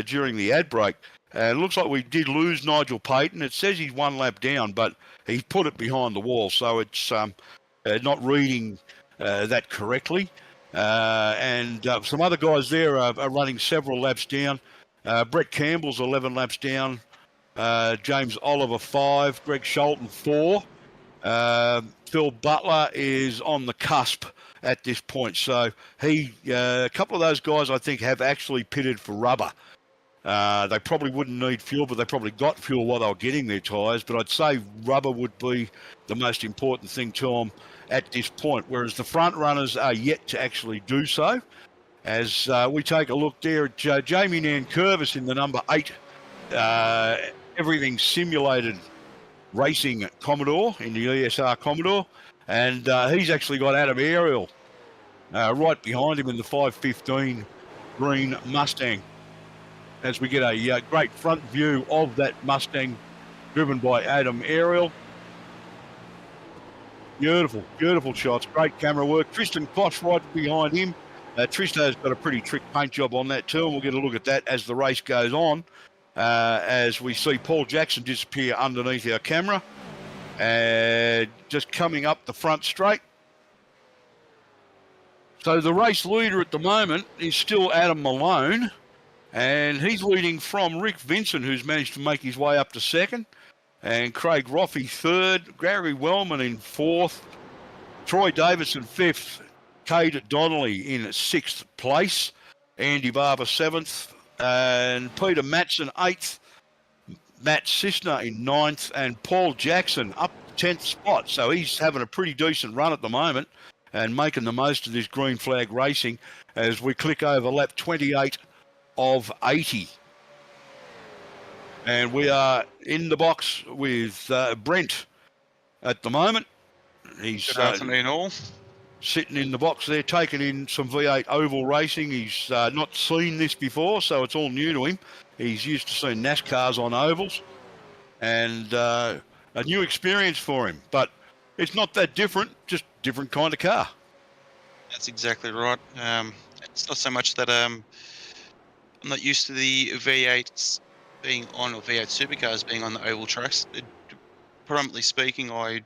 during the ad break. It looks like we did lose Nigel Payton. It says he's 1 lap down, but he's put it behind the wall, so it's not reading that correctly. And some other guys there are running several laps down. Brett Campbell's 11 laps down. James Oliver 5. Greg Sholton 4. Phil Butler is on the cusp at this point. So a couple of those guys I think have actually pitted for rubber. They probably wouldn't need fuel, but they probably got fuel while they were getting their tyres. But I'd say rubber would be the most important thing to them at this point, whereas the front runners are yet to actually do so. As we take a look there at Jamie Nankervis in the number 8, everything simulated racing Commodore in the ESR Commodore, and he's actually got Adam Ariel right behind him in the 515 green Mustang, as we get a great front view of that Mustang driven by Adam Ariel. Beautiful, beautiful shots, great camera work. Tristan Koch right behind him. Tristo's got a pretty trick paint job on that too, and we'll get a look at that as the race goes on, as we see Paul Jackson disappear underneath our camera. Just coming up the front straight. So the race leader at the moment is still Adam Malone, and he's leading from Rick Vincent, who's managed to make his way up to second, and Craig Roffey third, Gary Wellman in fourth, Troy Davison fifth, Cade Donnelly in sixth place, Andy Barber seventh, and Peter Matson eighth, Matt Sisner in ninth, and Paul Jackson up 10th spot. So he's having a pretty decent run at the moment and making the most of this green flag racing as we click over lap 28 of 80. And we are in the box with Brent at the moment. He's Good afternoon, all. Sitting in the box there, taking in some V8 oval racing. He's not seen this before, so it's all new to him. He's used to seeing NASCARs on ovals, and a new experience for him. But it's not that different, just different kind of car. That's exactly right. It's not so much that I'm not used to the V8s being on, or V8 supercars being on the oval tracks. Predominantly speaking, I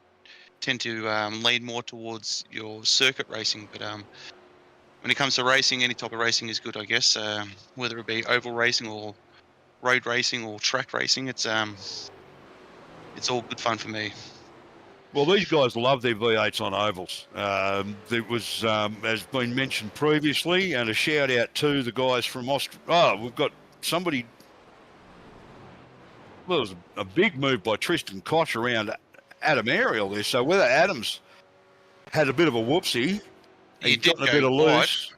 tend to lean more towards your circuit racing, but when it comes to racing, any type of racing is good, I guess. Whether it be oval racing or road racing or track racing, it's all good fun for me. Well, these guys love their V8s on ovals. There was, as been mentioned previously, and a shout out to the guys from Australia. Oh, we've got somebody. Well, it was a big move by Tristan Koch around Adam Ariel there. So whether Adam's had a bit of a whoopsie, he's gotten a bit of loose.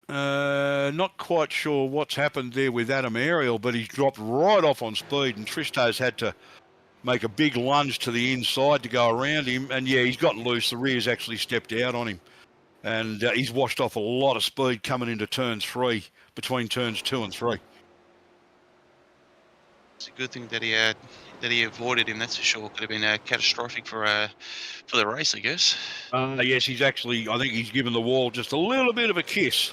Not quite sure what's happened there with Adam Ariel, but he's dropped right off on speed, and Tristo's had to make a big lunge to the inside to go around him. And yeah, he's gotten loose. The rear's actually stepped out on him, and he's washed off a lot of speed coming into turn 3, between turns 2 and 3. It's a good thing that he avoided him. That's for sure. Could have been catastrophic for the race, I guess. Yes, he's actually. I think he's given the wall just a little bit of a kiss,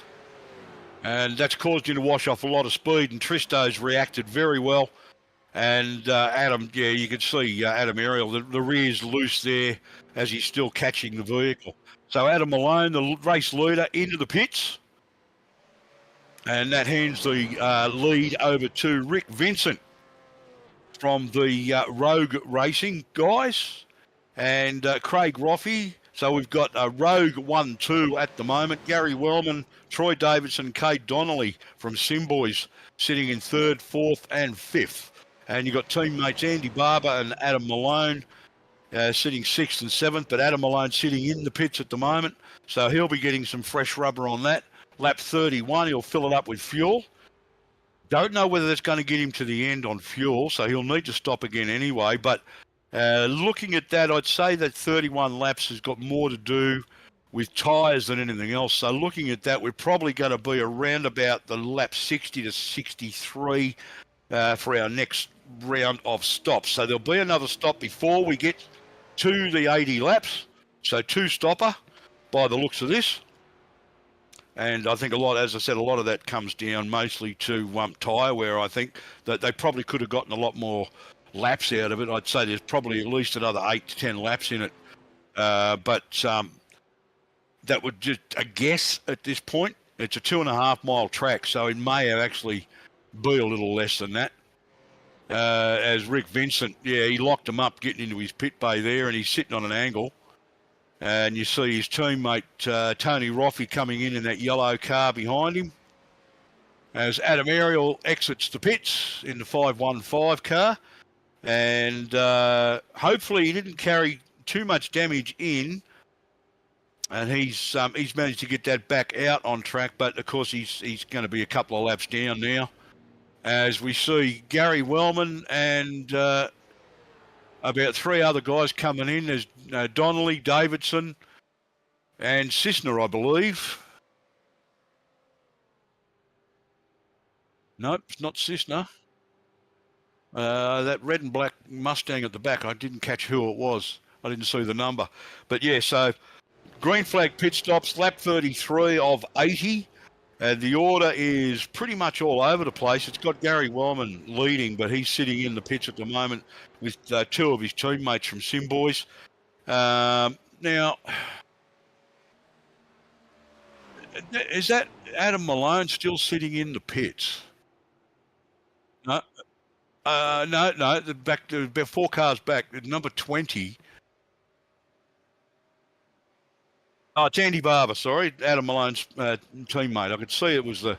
and that's caused him to wash off a lot of speed. And Tristo's reacted very well. And Adam, yeah, you can see Adam Ariel. The rear's loose there as he's still catching the vehicle. So Adam Malone, the race leader, into the pits, and that hands the lead over to Rick Vincent from the Rogue Racing guys, and Craig Roffey. So we've got Rogue 1-2 at the moment. Gary Wellman, Troy Davidson, Cade Donnelly from Simboys sitting in 3rd, 4th and 5th. And you've got teammates Andy Barber and Adam Malone sitting 6th and 7th, but Adam Malone sitting in the pits at the moment. So he'll be getting some fresh rubber on that. Lap 31, he'll fill it up with fuel. Don't know whether that's going to get him to the end on fuel, so he'll need to stop again anyway. But looking at that, I'd say that 31 laps has got more to do with tyres than anything else. So looking at that, we're probably going to be around about the lap 60 to 63 for our next round of stops. So there'll be another stop before we get to the 80 laps. So 2 stopper by the looks of this. And I think as I said, a lot of that comes down mostly to tyre wear. I think that they probably could have gotten a lot more laps out of it. I'd say there's probably at least another 8 to 10 laps in it. But that would just a guess at this point. It's a 2.5 mile track, so it may actually be a little less than that. As Rick Vincent, he locked him up getting into his pit bay there, and he's sitting on an angle. And you see his teammate Tony Roffey coming in that yellow car behind him. As Adam Ariel exits the pits in the 515 car. And hopefully he didn't carry too much damage in. And he's managed to get that back out on track. But, of course, he's going to be a couple of laps down now. As we see Gary Wellman and about 3 other guys coming in. There's Donnelly, Davidson, and Cisner, I believe. Nope, it's not Cisner. That red and black Mustang at the back, I didn't catch who it was. I didn't see the number. But, so green flag pit stops, lap 33 of 80. The order is pretty much all over the place. It's got Gary Wellman leading, but he's sitting in the pits at the moment with 2 of his teammates from Simboys. Now, is that Adam Malone still sitting in the pits? No. No. About 4 cars back. Number 20. Oh, it's Andy Barber, sorry. Adam Malone's teammate. I could see it was the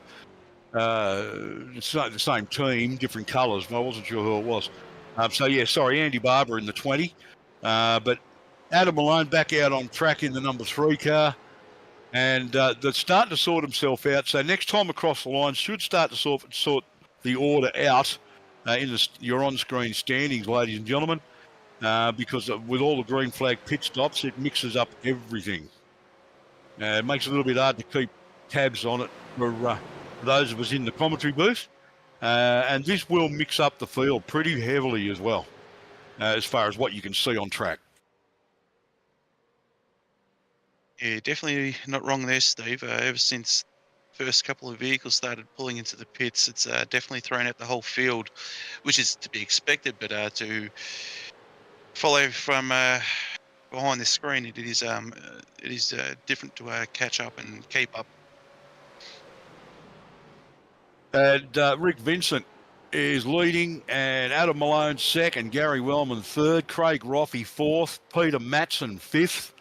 same team, different colours. I wasn't sure who it was. Sorry, Andy Barber in the 20. But Adam Malone back out on track in the number 3 car. And they're starting to sort himself out. So next time across the line should start to sort the order out in your on-screen standings, ladies and gentlemen. Because with all the green flag pit stops, it mixes up everything. It makes it a little bit hard to keep tabs on it for those of us in the commentary booth. And this will mix up the field pretty heavily as well, as far as what you can see on track. Yeah, definitely not wrong there, Steve. Ever since first couple of vehicles started pulling into the pits, it's definitely thrown out the whole field, which is to be expected. But to follow from behind the screen, it is different to catch up and keep up. And Rick Vincent is leading, and Adam Malone second, Gary Wellman third, Craig Roffey fourth, Peter Matson fifth,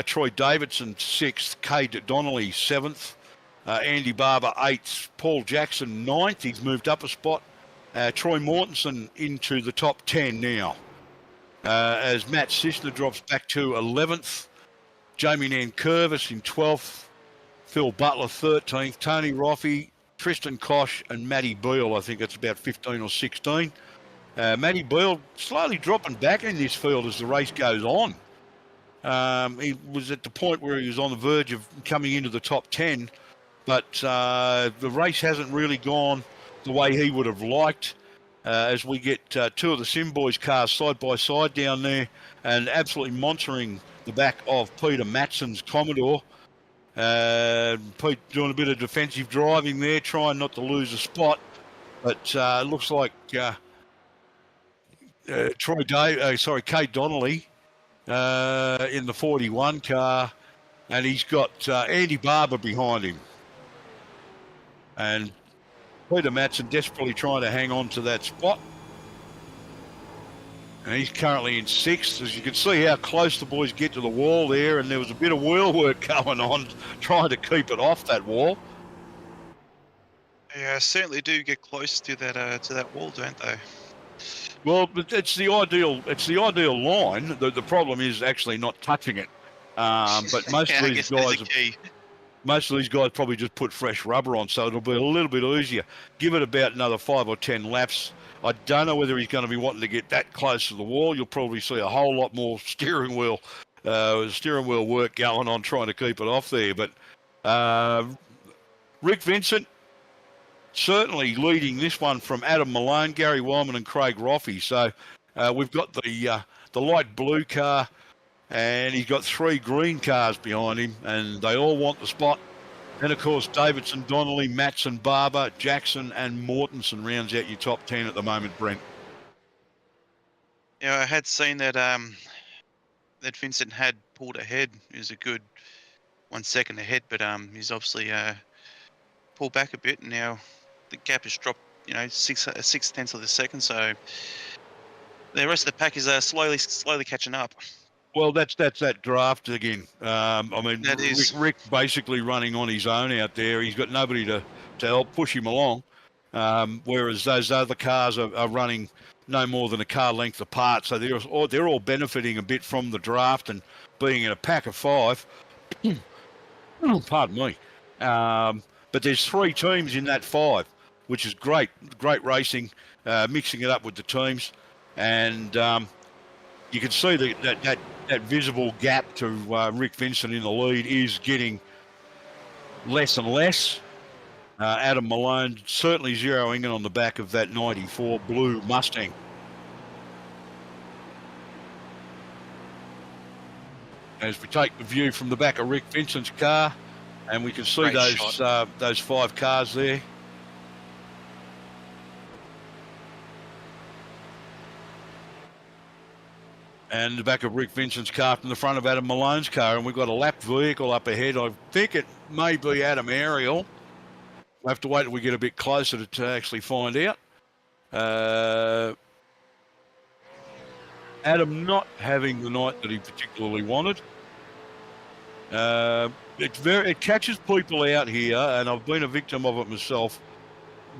Troy Davidson sixth, Cade Donnelly seventh, Andy Barber eighth, Paul Jackson ninth. He's moved up a spot. Troy Mortensen into the top 10 now. As Matt Cisner drops back to 11th, Jamie Nankervis in 12th, Phil Butler 13th, Tony Roffey, Tristan Koch and Matty Beale. I think that's about 15 or 16. Matty Beale slowly dropping back in this field as the race goes on. He was at the point where he was on the verge of coming into the top 10, but the race hasn't really gone the way he would have liked. As we get 2 of the Simboys cars side by side down there and absolutely monitoring the back of Peter Matson's Commodore. Pete doing a bit of defensive driving there, trying not to lose a spot. But it looks like Cade Donnelly in the 41 car, and he's got Andy Barber behind him. And Peter Matson desperately trying to hang on to that spot. And he's currently in 6th. As you can see how close the boys get to the wall there, and there was a bit of wheel work going on trying to keep it off that wall. Yeah, certainly do get close to that wall, don't they? Well, it's the ideal line. The problem is actually not touching it. But most of these guys Most of these guys probably just put fresh rubber on, so it'll be a little bit easier. Give it about another 5 or 10 laps. I don't know whether he's going to be wanting to get that close to the wall. You'll probably see a whole lot more steering wheel steering wheel work going on trying to keep it off there. But Rick Vincent certainly leading this one from Adam Malone, Gary Wyman and Craig Roffey. So we've got the light blue car, and he's got 3 green cars behind him, and they all want the spot. And, of course, Davidson, Donnelly, Matson, Barber, Jackson and Mortensen rounds out your top 10 at the moment, Brent. Yeah, I had seen that that Vincent had pulled ahead. He was a good 1 second ahead, but he's obviously pulled back a bit, and now the gap has dropped, 6/10 of a second. So the rest of the pack is slowly catching up. Well, that's that draft again. I mean, That is. Rick basically running on his own out there. He's got nobody to help push him along, whereas those other cars are running no more than a car length apart. So they're all benefiting a bit from the draft and being in a pack of 5. Pardon me. But there's 3 teams in that 5, which is great racing, mixing it up with the teams, and you can see that visible gap to Rick Vincent in the lead is getting less and less. Adam Malone certainly zeroing in on the back of that 94 blue Mustang. As we take the view from the back of Rick Vincent's car, and we can see Great those 5 cars there. And the back of Rick Vincent's car from the front of Adam Malone's car, and we've got a lapped vehicle up ahead. I think it may be Adam Ariel. We'll have to wait till we get a bit closer to actually find out. Adam not having the night that he particularly wanted. It catches people out here, and I've been a victim of it myself.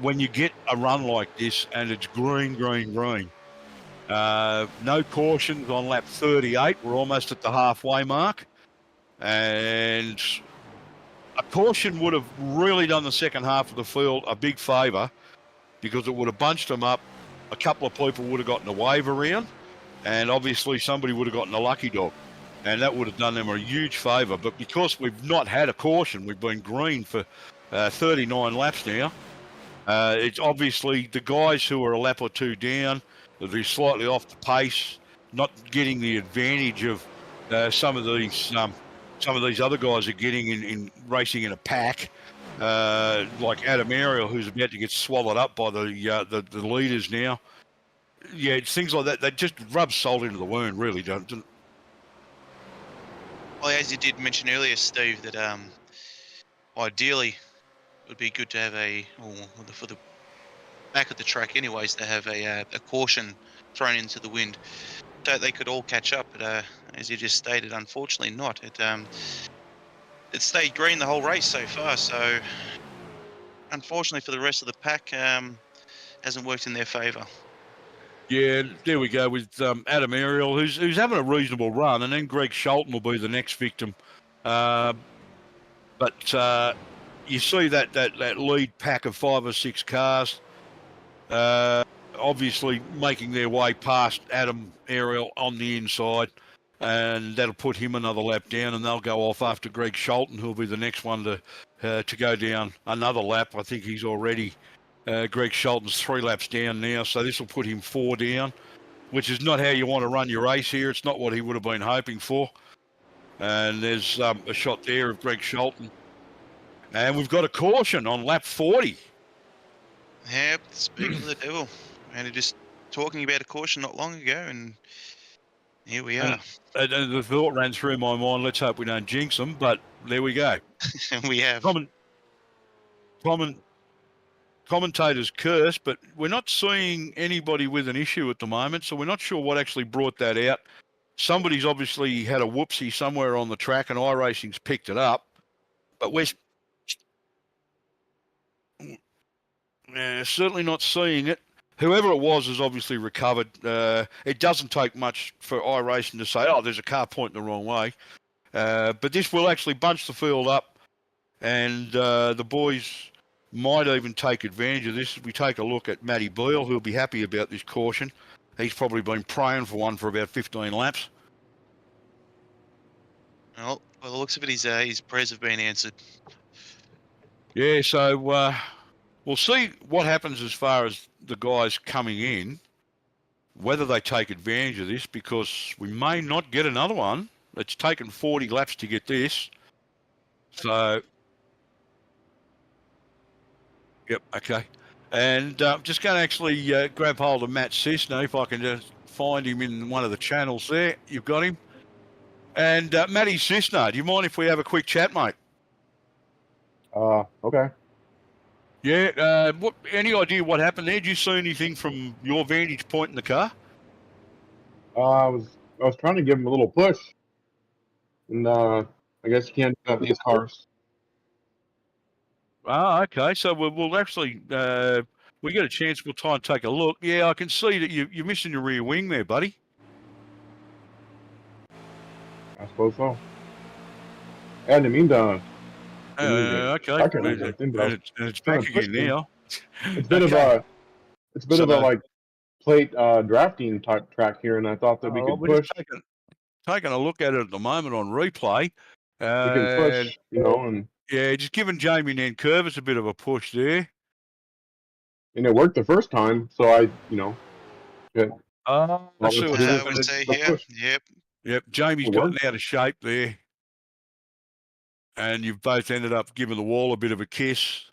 When you get a run like this and it's green. No cautions on lap 38. We're almost at the halfway mark. And a caution would have really done the second half of the field a big favour, because it would have bunched them up. A couple of people would have gotten a wave around, and obviously somebody would have gotten a lucky dog. And that would have done them a huge favour. But because we've not had a caution, we've been green for 39 laps now. It's obviously the guys who are a lap or 2 down, they're slightly off the pace, not getting the advantage of some of these other guys are getting in racing in a pack, like Adam Ariel, who's about to get swallowed up by the leaders now. Yeah, it's things like that. They just rub salt into the wound, really, don't. Well, as you did mention earlier, Steve, that ideally it would be good to have for the back of the track anyways, to have a caution thrown into the wind so they could all catch up. But as you just stated, unfortunately not. It stayed green the whole race so far, so unfortunately for the rest of the pack, hasn't worked in their favour. Yeah, there we go with Adam Ariel, who's having a reasonable run, and then Greg Sholton will be the next victim. But you see that lead pack of 5 or 6 cars, obviously making their way past Adam Ariel on the inside, and that'll put him another lap down, and they'll go off after Greg Sholton, who'll be the next one to go down another lap. I think he's already... Greg Sholton's 3 laps down now, so this will put him 4 down, which is not how you want to run your race here. It's not what he would have been hoping for. And there's a shot there of Greg Sholton. And we've got a caution on lap 40. Yep, speaking of the devil. And just talking about a caution not long ago, and here we are. And the thought ran through my mind, let's hope we don't jinx them, but there we go. We have. Commentators curse, but we're not seeing anybody with an issue at the moment, so we're not sure what actually brought that out. Somebody's obviously had a whoopsie somewhere on the track, and iRacing's picked it up, but we're certainly not seeing it. Whoever it was has obviously recovered. It doesn't take much for iRacing to say, oh, there's a car pointing the wrong way. But this will actually bunch the field up, and the boys might even take advantage of this. If we take a look at Matty Beale, who'll be happy about this caution. He's probably been praying for one for about 15 laps. Well, by the looks of it, his prayers have been answered. Yeah, so we'll see what happens as far as the guys coming in, whether they take advantage of this, because we may not get another one. It's taken 40 laps to get this. So, yep, okay. And I'm just going to actually grab hold of Matt Cisno, if I can just find him in one of the channels there. You've got him. And Matty Cisno, do you mind if we have a quick chat, mate? Okay. Yeah, any idea what happened there? Did you see anything from your vantage point in the car? I was trying to give him a little push, and I guess you can't do that in these cars. Ah, okay. So we'll actually, we get a chance, we'll try and take a look. Yeah, I can see that you're missing your rear wing there, buddy. I suppose so. I didn't mean to. Okay. I can't do anything, but And it's back again now. it's a bit of a like plate drafting type track here, and I thought that we could we're push. just taking a look at it at the moment on replay. We can push, and yeah, just giving Jamie Nankervis a bit of a push there. it worked the first time, so I, yeah. Let's see what's Yeah, happening. We see here. Yep. Yep, Jamie's gotten out of shape there. And you've both ended up giving the wall a bit of a kiss.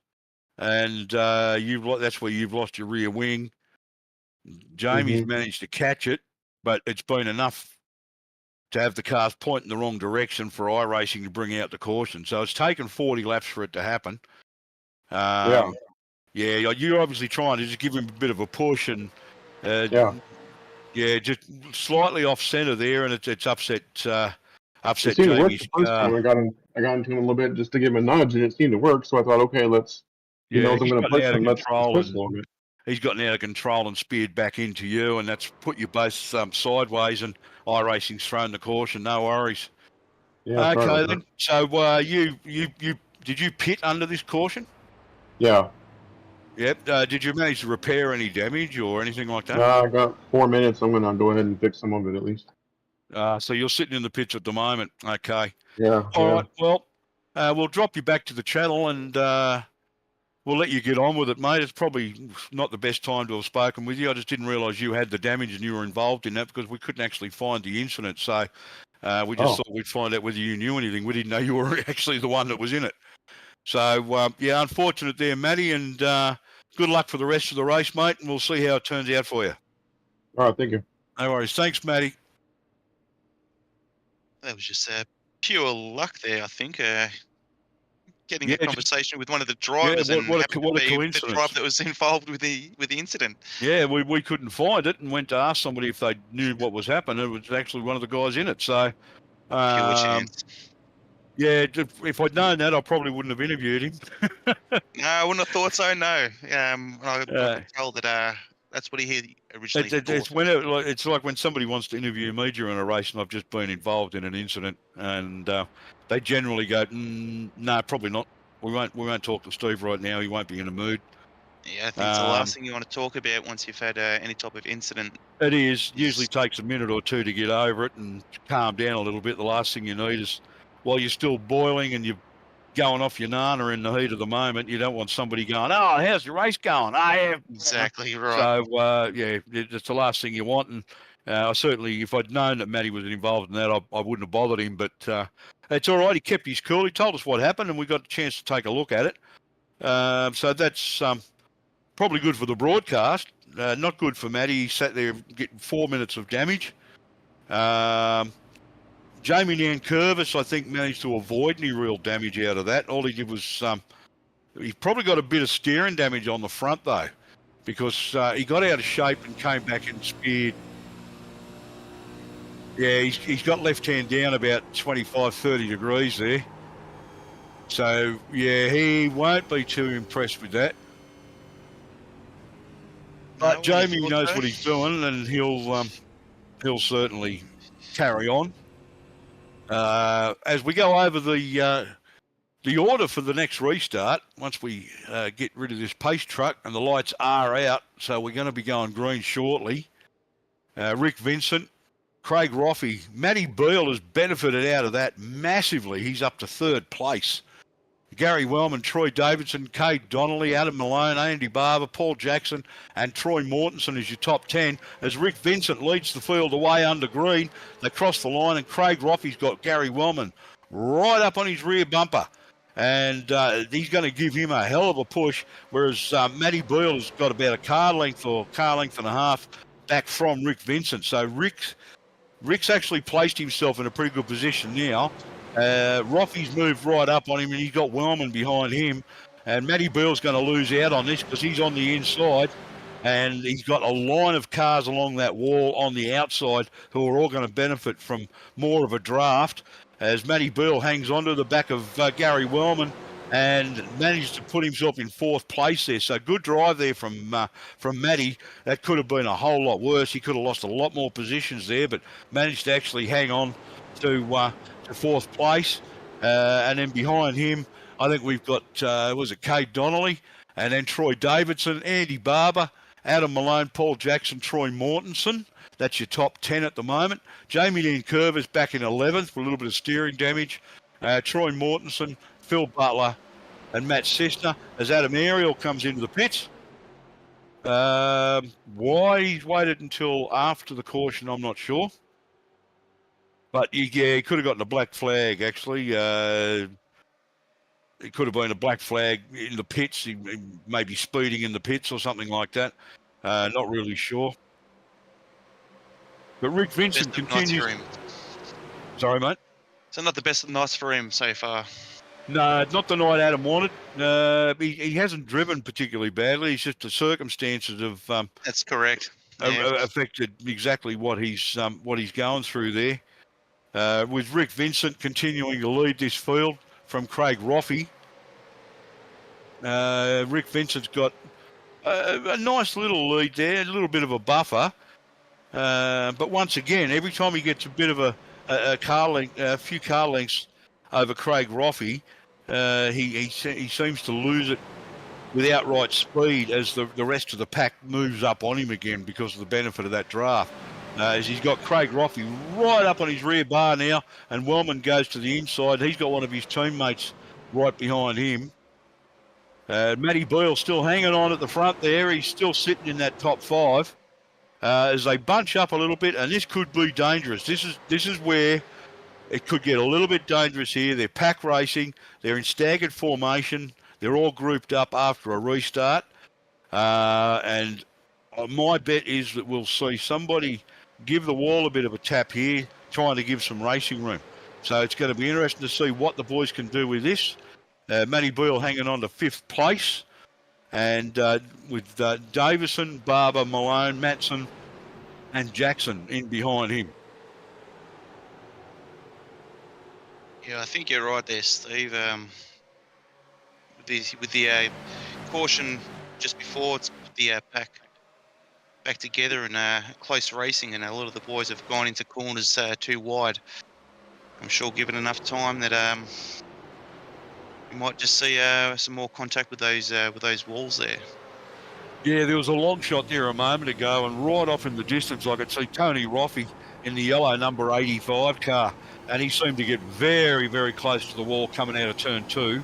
And that's where you've lost your rear wing. Jamie's managed to catch it, but it's been enough to have the cars point in the wrong direction for iRacing to bring out the caution. So it's taken 40 laps for it to happen. Yeah, you're obviously trying to just give him a bit of a push, and just slightly off centre there, and it's upset It seemed to work the first time. I got into him a little bit just to give him a nudge, and it seemed to work. So I thought, okay, let's. He knows I'm going to push him. Let's push a little bit. He's gotten out of control and speared back into you, and that's put you both sideways, and iRacing's thrown the caution. No worries. Yeah. Okay then. So you did you pit under this caution? Yeah. Yep. Did you manage to repair any damage or anything like that? I got 4 minutes. I'm going to go ahead and fix some of it at least. So you're sitting in the pits at the moment. Okay. Yeah. All right. Well, we'll drop you back to the channel, and we'll let you get on with it, mate. It's probably not the best time to have spoken with you. I just didn't realise you had the damage and you were involved in that, because we couldn't actually find the incident. So we just thought we'd find out whether you knew anything. We didn't know you were actually the one that was in it. So, unfortunate there, Matty, and good luck for the rest of the race, mate, and we'll see how it turns out for you. All right, thank you. No worries. Thanks, Matty. That was just pure luck there, I think. Getting a conversation with one of the drivers, and what a the coincidence. driver that was involved with the incident. Yeah, we couldn't find it, and went to ask somebody if they knew what was happening. It was actually one of the guys in it. So, Pure chance. yeah, if I'd known that, I probably wouldn't have interviewed him. No, I wouldn't have thought so. No. I could tell that that's what he originally thought. It's like when somebody wants to interview me during a race, and I've just been involved in an incident, and they generally go, "No, probably not. We won't talk to Steve right now. He won't be in the mood." Yeah, I think it's the last thing you want to talk about once you've had any type of incident. It is. Usually takes a minute or two to get over it and calm down a little bit. The last thing you need is, while you're still boiling and you're going off your nana in the heat of the moment, you don't want somebody going, "Oh, how's your race going?" Exactly right. So, it's the last thing you want. And I certainly, if I'd known that Matty was involved in that, I wouldn't have bothered him. But it's all right. He kept his cool. He told us what happened, and we got a chance to take a look at it. So that's probably good for the broadcast. Not good for Matty. He sat there getting 4 minutes of damage. Jamie Nankervis, I think, managed to avoid any real damage out of that. All he did was he probably got a bit of steering damage on the front, though, because he got out of shape and came back and speared. Yeah, he's got left hand down about 25, 30 degrees there. So, yeah, he won't be too impressed with that. But Jamie knows what he's doing, and he'll certainly carry on. As we go over the order for the next restart, once we get rid of this pace truck, and the lights are out, so we're going to be going green shortly. Rick Vincent, Craig Roffey. Matty Beale has benefited out of that massively. He's up to 3rd place. Gary Wellman, Troy Davidson, Cade Donnelly, Adam Malone, Andy Barber, Paul Jackson, and Troy Mortensen is your top 10. As Rick Vincent leads the field away under green, they cross the line, and Craig Roffey's got Gary Wellman right up on his rear bumper. And he's going to give him a hell of a push, whereas Matty Beale has got about a car length or car length and a half back from Rick Vincent. So Rick's actually placed himself in a pretty good position now. Roffey's moved right up on him, and he's got Wellman behind him. And Matty Beale's going to lose out on this because he's on the inside, and he's got a line of cars along that wall on the outside who are all going to benefit from more of a draft. As Matty Beale hangs onto the back of Gary Wellman and managed to put himself in 4th place there. So good drive there from Matty. That could have been a whole lot worse. He could have lost a lot more positions there, but managed to actually hang on to 4th place. And then behind him, I think we've got, Cade Donnelly, and then Troy Davidson, Andy Barber, Adam Malone, Paul Jackson, Troy Mortensen. That's your top 10 at the moment. Jamie Lynn Curver's back in 11th with a little bit of steering damage. Troy Mortensen, Phil Butler, and Matt Cessna as Adam Ariel comes into the pits. Why he's waited until after the caution, I'm not sure. But he could have gotten a black flag, actually. It could have been a black flag in the pits. He may be speeding in the pits or something like that. Not really sure. But Rick Vincent continues. Sorry, mate. So not the best of nights for him so far. No, not the night Adam wanted. He hasn't driven particularly badly. It's just the circumstances of That's correct. affected exactly what he's going through there. With Rick Vincent continuing to lead this field from Craig Roffey. Rick Vincent's got a nice little lead there, a little bit of a buffer. But once again, every time he gets a bit of a few car lengths over Craig Roffey, he seems to lose it with outright speed as the rest of the pack moves up on him again because of the benefit of that draft. As he's got Craig Roffey right up on his rear bar now, and Wellman goes to the inside. He's got one of his teammates right behind him. Matty Beale still hanging on at the front there. He's still sitting in that top 5. As they bunch up a little bit, and this could be dangerous. This is where it could get a little bit dangerous here. They're pack racing. They're in staggered formation. They're all grouped up after a restart. And my bet is that we'll see somebody give the wall a bit of a tap here, trying to give some racing room. So it's going to be interesting to see what the boys can do with this. Matty Beale hanging on to 5th place. And with Davison, Barber, Malone, Matson, and Jackson in behind him. Yeah, I think you're right there, Steve. With the caution just before, it's put the pack back together and close racing, and a lot of the boys have gone into corners too wide. I'm sure given enough time that you might just see some more contact with those walls there. Yeah, there was a long shot there a moment ago, and right off in the distance, I could see Tony Roffey in the yellow number 85 car, and he seemed to get very, very close to the wall coming out of turn 2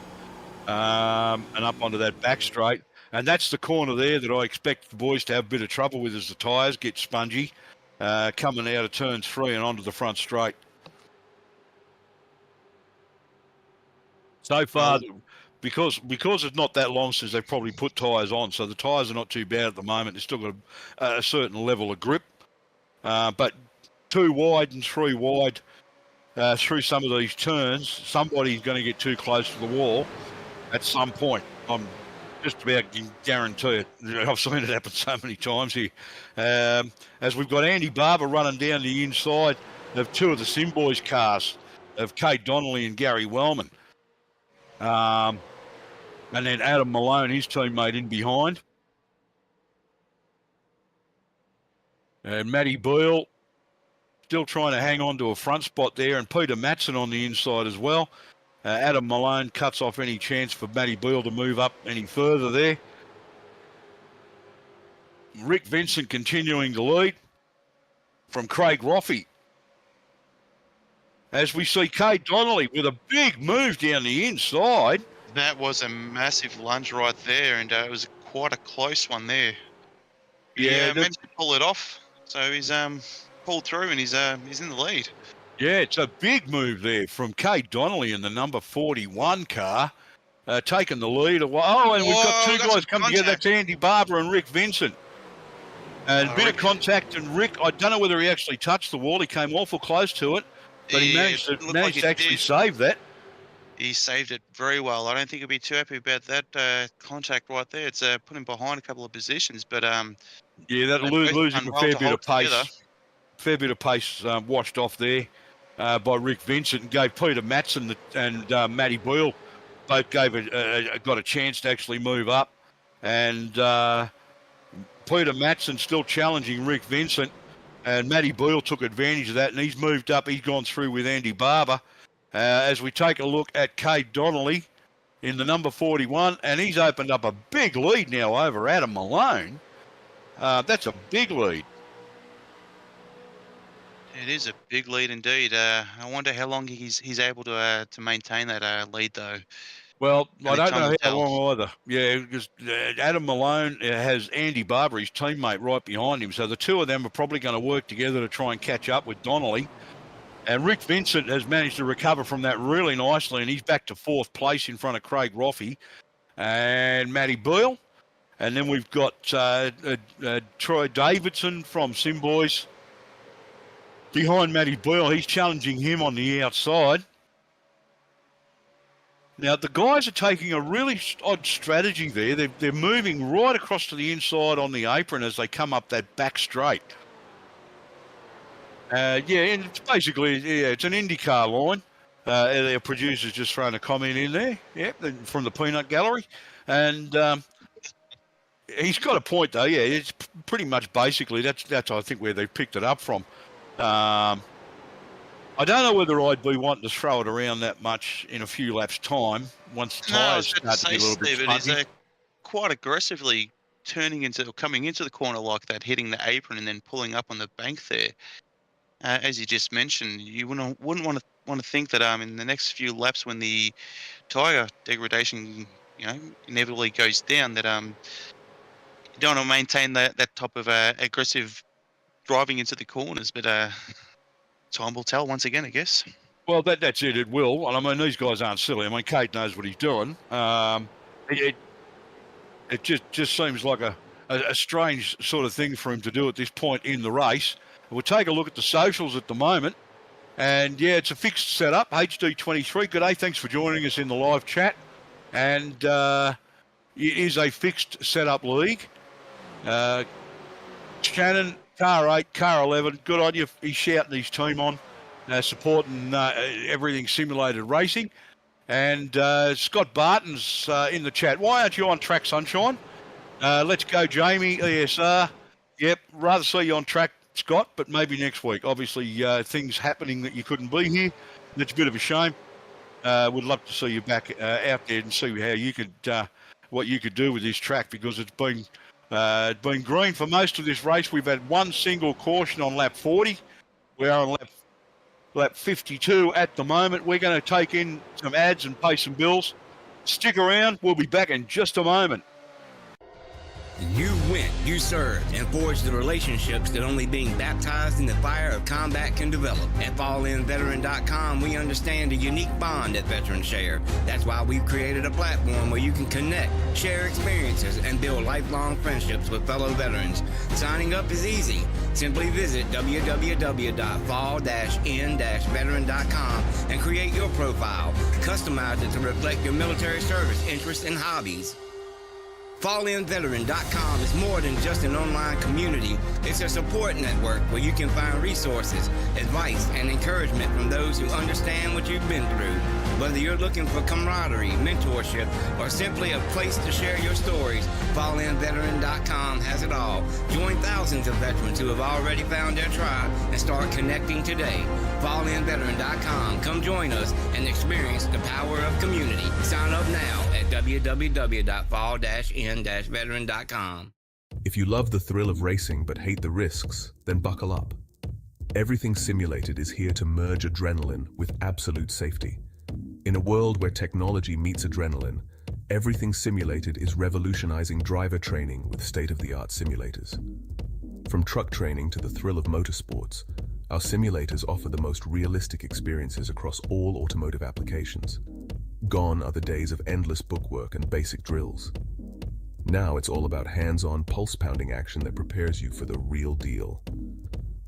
and up onto that back straight. And that's the corner there that I expect the boys to have a bit of trouble with as the tyres get spongy coming out of turn 3 and onto the front straight. So far, because it's not that long since they've probably put tyres on, so the tyres are not too bad at the moment. They've still got a certain level of grip. But 2 wide and 3 wide through some of these turns, somebody's going to get too close to the wall at some point. I'm just about guarantee it. I've seen it happen so many times here. As we've got Andy Barber running down the inside of 2 of the Simboys cars, of Cade Donnelly and Gary Wellman. And then Adam Malone, his teammate, in behind. And Matty Beale still trying to hang on to a front spot there, and Peter Matson on the inside as well. Adam Malone cuts off any chance for Matty Beale to move up any further there. Rick Vincent continuing to lead from Craig Roffey as we see Kate Donnelly with a big move down the inside. That was a massive lunge right there, and it was quite a close one there. Yeah, managed to pull it off. So he's pulled through, and he's in the lead. Yeah, it's a big move there from Kate Donnelly in the number 41 car, taking the lead away. Oh, and we've got two guys coming together. That's Andy Barber and Rick Vincent. And a bit of contact, and Rick, I don't know whether he actually touched the wall. He came awful close to it, but he managed to actually save that. He saved it very well. I don't think he'll be too happy about that contact right there. It's put him behind a couple of positions, but yeah, that'll lose him a fair bit of pace. Together. Fair bit of pace washed off there by Rick Vincent, and gave Peter Matson and Matty Boyle both got a chance to actually move up, and Peter Matson still challenging Rick Vincent, and Matty Boyle took advantage of that, and he's moved up. He's gone through with Andy Barber. As we take a look at Kate Donnelly in the number 41, and he's opened up a big lead now over Adam Malone. That's a big lead. It is a big lead indeed. I wonder how long he's able to maintain that lead, though. Well, I don't know how long either. Yeah, because Adam Malone has Andy Barber, his teammate, right behind him. So the two of them are probably going to work together to try and catch up with Donnelly. And Rick Vincent has managed to recover from that really nicely, and he's back to fourth place in front of Craig Roffey and Matty Boyle. And then we've got Troy Davidson from Simboys behind Matty Boyle. He's challenging him on the outside. Now, the guys are taking a really odd strategy there. They're moving right across to the inside on the apron as they come up that back straight. And it's basically, it's an IndyCar line. Their producer's just thrown a comment in there, from the Peanut Gallery. And he's got a point, though. Yeah, it's pretty much basically, that's I think, where they picked it up from. I don't know whether I'd be wanting to throw it around that much in a few laps' time once the tyres start to be a little bit spunky. He's quite aggressively coming into the corner like that, hitting the apron and then pulling up on the bank there. As you just mentioned, you wouldn't want to think that in the next few laps, when the tyre degradation inevitably goes down, that you don't want to maintain that type of aggressive driving into the corners. But time will tell once again, I guess. Well, that's it. It will. And I mean, these guys aren't silly. I mean, Kate knows what he's doing. It just seems like a strange sort of thing for him to do at this point in the race. We'll take a look at the socials at the moment. And, it's a fixed setup, HD23. G'day, thanks for joining us in the live chat. And it is a fixed setup league. Shannon, car 8, car 11, good on you. He's shouting his team on, supporting everything simulated racing. And Scott Barton's in the chat. Why aren't you on track, Sunshine? Let's go, Jamie, ESR. Yep, rather see you on track, Scott, but maybe next week. Obviously, things happening that you couldn't be here. That's a bit of a shame. Would love to see you back out there and see how you could, what you could do with this track, because it's been green for most of this race. We've had one single caution on lap 40. We are on lap 52 at the moment. We're going to take in some ads and pay some bills. Stick around. We'll be back in just a moment. You went, you served, and forged the relationships that only being baptized in the fire of combat can develop. At FallInVeteran.com, we understand the unique bond that veterans share. That's why we've created a platform where you can connect, share experiences, and build lifelong friendships with fellow veterans. Signing up is easy. Simply visit www.fall-in-veteran.com and create your profile. Customize it to reflect your military service interests and hobbies. FallInVeteran.com is more than just an online community. It's a support network where you can find resources, advice, and encouragement from those who understand what you've been through. Whether you're looking for camaraderie, mentorship, or simply a place to share your stories, FallInVeteran.com has it all. Join thousands of veterans who have already found their tribe and start connecting today. FallInVeteran.com. Come join us and experience the power of community. Sign up now at www.fall-in-veteran.com. If you love the thrill of racing but hate the risks, then buckle up. Everything Simulated is here to merge adrenaline with absolute safety. In a world where technology meets adrenaline, Everything Simulated is revolutionizing driver training with state-of-the-art simulators. From truck training to the thrill of motorsports, our simulators offer the most realistic experiences across all automotive applications. Gone are the days of endless bookwork and basic drills. Now it's all about hands-on, pulse-pounding action that prepares you for the real deal.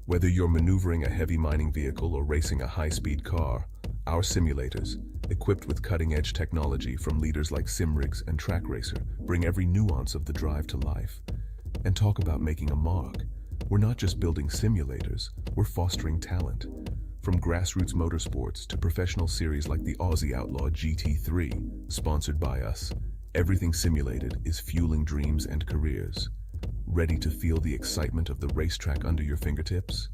Whether you're maneuvering a heavy mining vehicle or racing a high-speed car, our simulators, equipped with cutting-edge technology from leaders like SimRigs and TrackRacer, bring every nuance of the drive to life. And talk about making a mark. We're not just building simulators, we're fostering talent. From grassroots motorsports to professional series like the Aussie Outlaw GT3, sponsored by us, Everything Simulated is fueling dreams and careers. Ready to feel the excitement of the racetrack under your fingertips?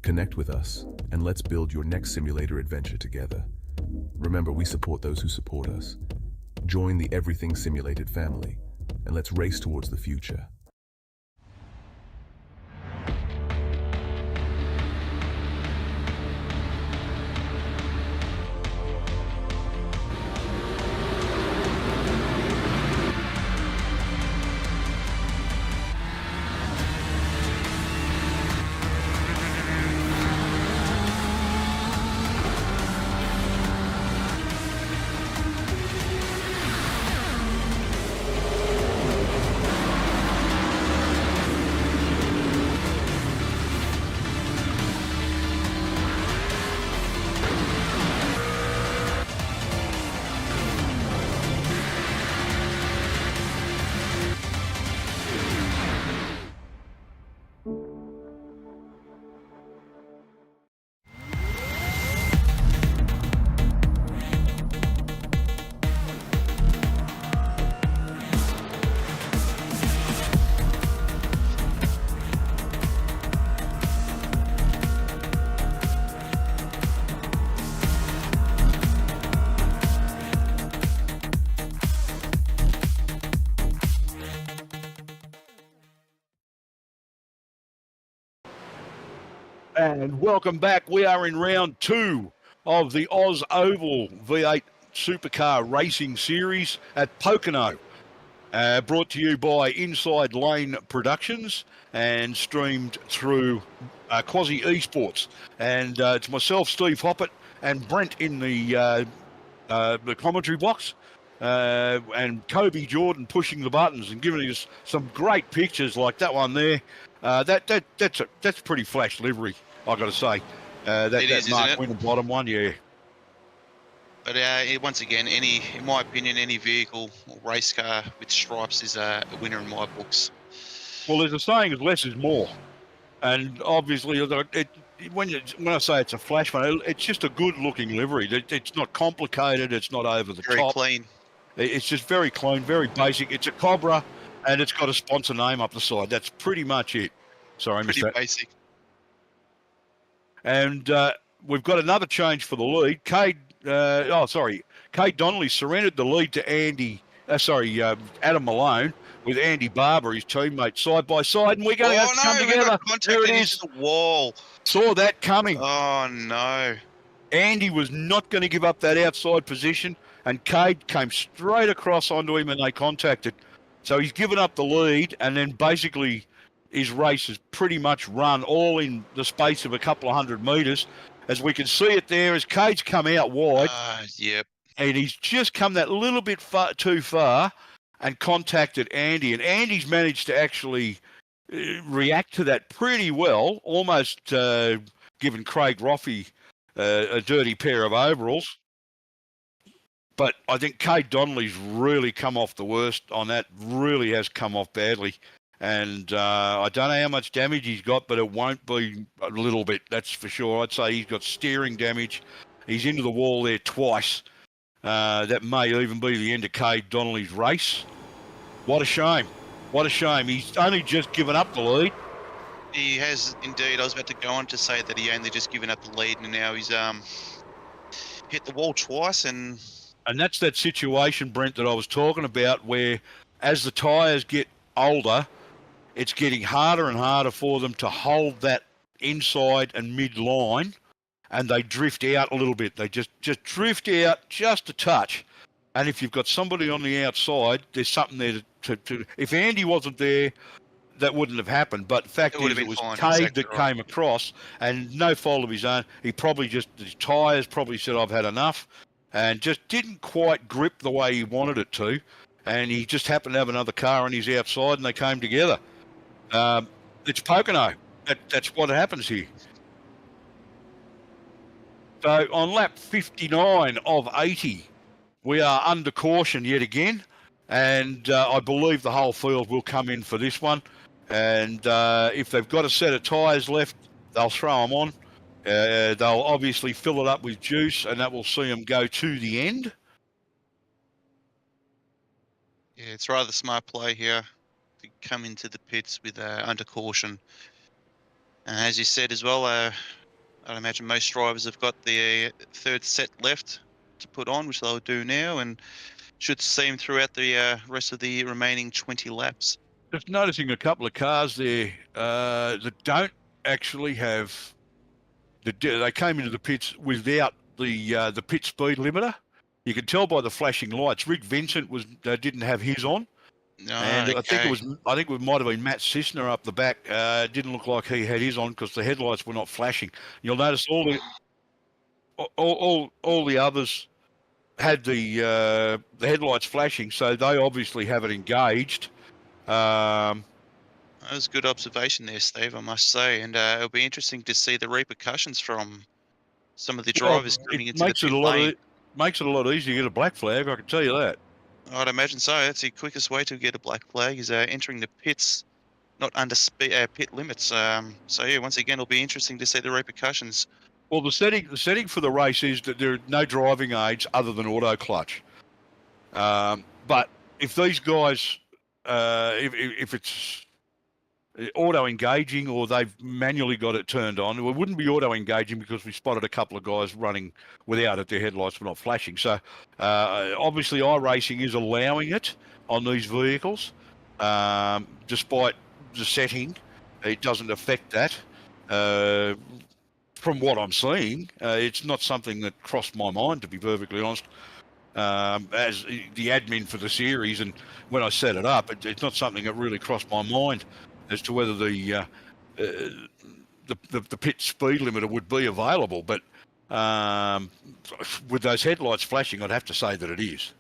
Connect with us, and let's build your next simulator adventure together. Remember, we support those who support us. Join the Everything Simulated family, and let's race towards the future. And welcome back. We are in round 2 of the OzOval V8 Supercar Racing Series at Pocono. Brought to you by Inside Lane Productions and streamed through Quasi Esports. And it's myself, Steve Hoppett, and Brent in the commentary box. And Kobe Jordan pushing the buttons and giving us some great pictures like that one there. That's pretty flash livery, I got to say. That Mark Winterbottom one, yeah. But once again, in my opinion, any vehicle or race car with stripes is a winner in my books. Well, there's a saying is less is more, and obviously, when I say it's a flash one, it's just a good-looking livery. It's not complicated. It's not over the top. Very clean. It's just very clean, very basic. It's a Cobra, and it's got a sponsor name up the side. That's pretty much it. Sorry, pretty basic. And we've got another change for the lead. Cade Donnelly surrendered the lead to Adam Malone with Andy Barber, his teammate, side by side, and we're going to have to come together. There it is. The wall. Saw that coming. Oh no! Andy was not going to give up that outside position, and Cade came straight across onto him, and they contacted. So he's given up the lead, and then basically his race is pretty much run all in the space of a couple of 100 metres. As we can see it there, as Cade's come out wide. Yep. And he's just come that little bit too far and contacted Andy. And Andy's managed to actually react to that pretty well, almost giving Craig Roffey a dirty pair of overalls. But I think Cade Donnelly's really come off the worst on that, really has come off badly. And I don't know how much damage he's got, but it won't be a little bit, that's for sure. I'd say he's got steering damage. He's into the wall there twice. That may even be the end of Cade Donnelly's race. What a shame. What a shame. He's only just given up the lead. He has indeed. I was about to go on to say that he only just given up the lead, and now he's hit the wall twice. And that's that situation, Brent, that I was talking about, where as the tyres get older, it's getting harder and harder for them to hold that inside and mid-line, and they drift out a little bit. They just drift out just a touch. And if you've got somebody on the outside, there's something there to if Andy wasn't there, that wouldn't have happened. But the fact is, it was Cade that came across, and no fault of his own. He probably his tyres probably said, I've had enough, and just didn't quite grip the way he wanted it to. And he just happened to have another car on his outside, and they came together. It's Pocono. That's what happens here. So on lap 59 of 80, we are under caution yet again, and I believe the whole field will come in for this one. And if they've got a set of tyres left, they'll throw them on. They'll obviously fill it up with juice, and that will see them go to the end. Yeah, it's rather smart play here to come into the pits with under caution. And as you said as well, I'd imagine most drivers have got the third set left to put on, which they'll do now, and should see them throughout the rest of the remaining 20 laps. Just noticing a couple of cars there that don't actually have they came into the pits without the pit speed limiter. You can tell by the flashing lights. Rick Vincent didn't have his on, and okay. I think it might have been Matt Sisner up the back. Didn't look like he had his on because the headlights were not flashing. You'll notice all the others had the headlights flashing, so they obviously have it engaged. That was a good observation there, Steve, I must say, and it'll be interesting to see the repercussions from some of the drivers coming into the pit lane. Makes it a lot easier to get a black flag, I can tell you that. I'd imagine so. That's the quickest way to get a black flag is entering the pits, not under pit limits. So yeah, once again, it'll be interesting to see the repercussions. Well, the setting for the race is that there are no driving aids other than auto clutch. But if these guys, if it's auto engaging or they've manually got it turned on, it wouldn't be auto engaging because we spotted a couple of guys running without it. Their headlights were not flashing. So obviously iRacing is allowing it on these vehicles. Despite the setting, it doesn't affect that. From what I'm seeing, it's not something that crossed my mind, to be perfectly honest. As the admin for the series, and when I set it up, it's not something that really crossed my mind as to whether the pit speed limiter would be available. But with those headlights flashing, I'd have to say that it is.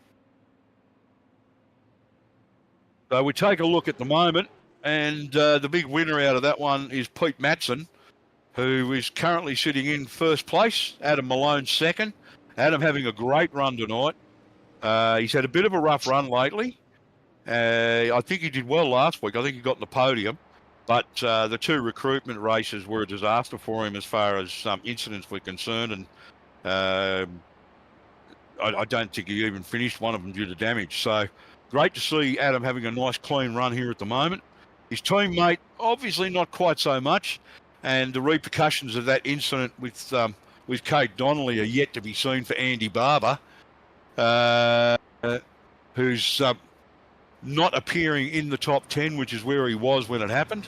So we take a look at the moment, and the big winner out of that one is Pete Matson, who is currently sitting in first place. Adam Malone second. Adam having a great run tonight. He's had a bit of a rough run lately. I think he did well last week. I think he got in the podium. But the two recruitment races were a disaster for him as far as some incidents were concerned. And I don't think he even finished one of them due to damage. So great to see Adam having a nice clean run here at the moment. His teammate, obviously not quite so much. And the repercussions of that incident with Kate Donnelly are yet to be seen for Andy Barber, who's not appearing in the top 10, which is where he was when it happened.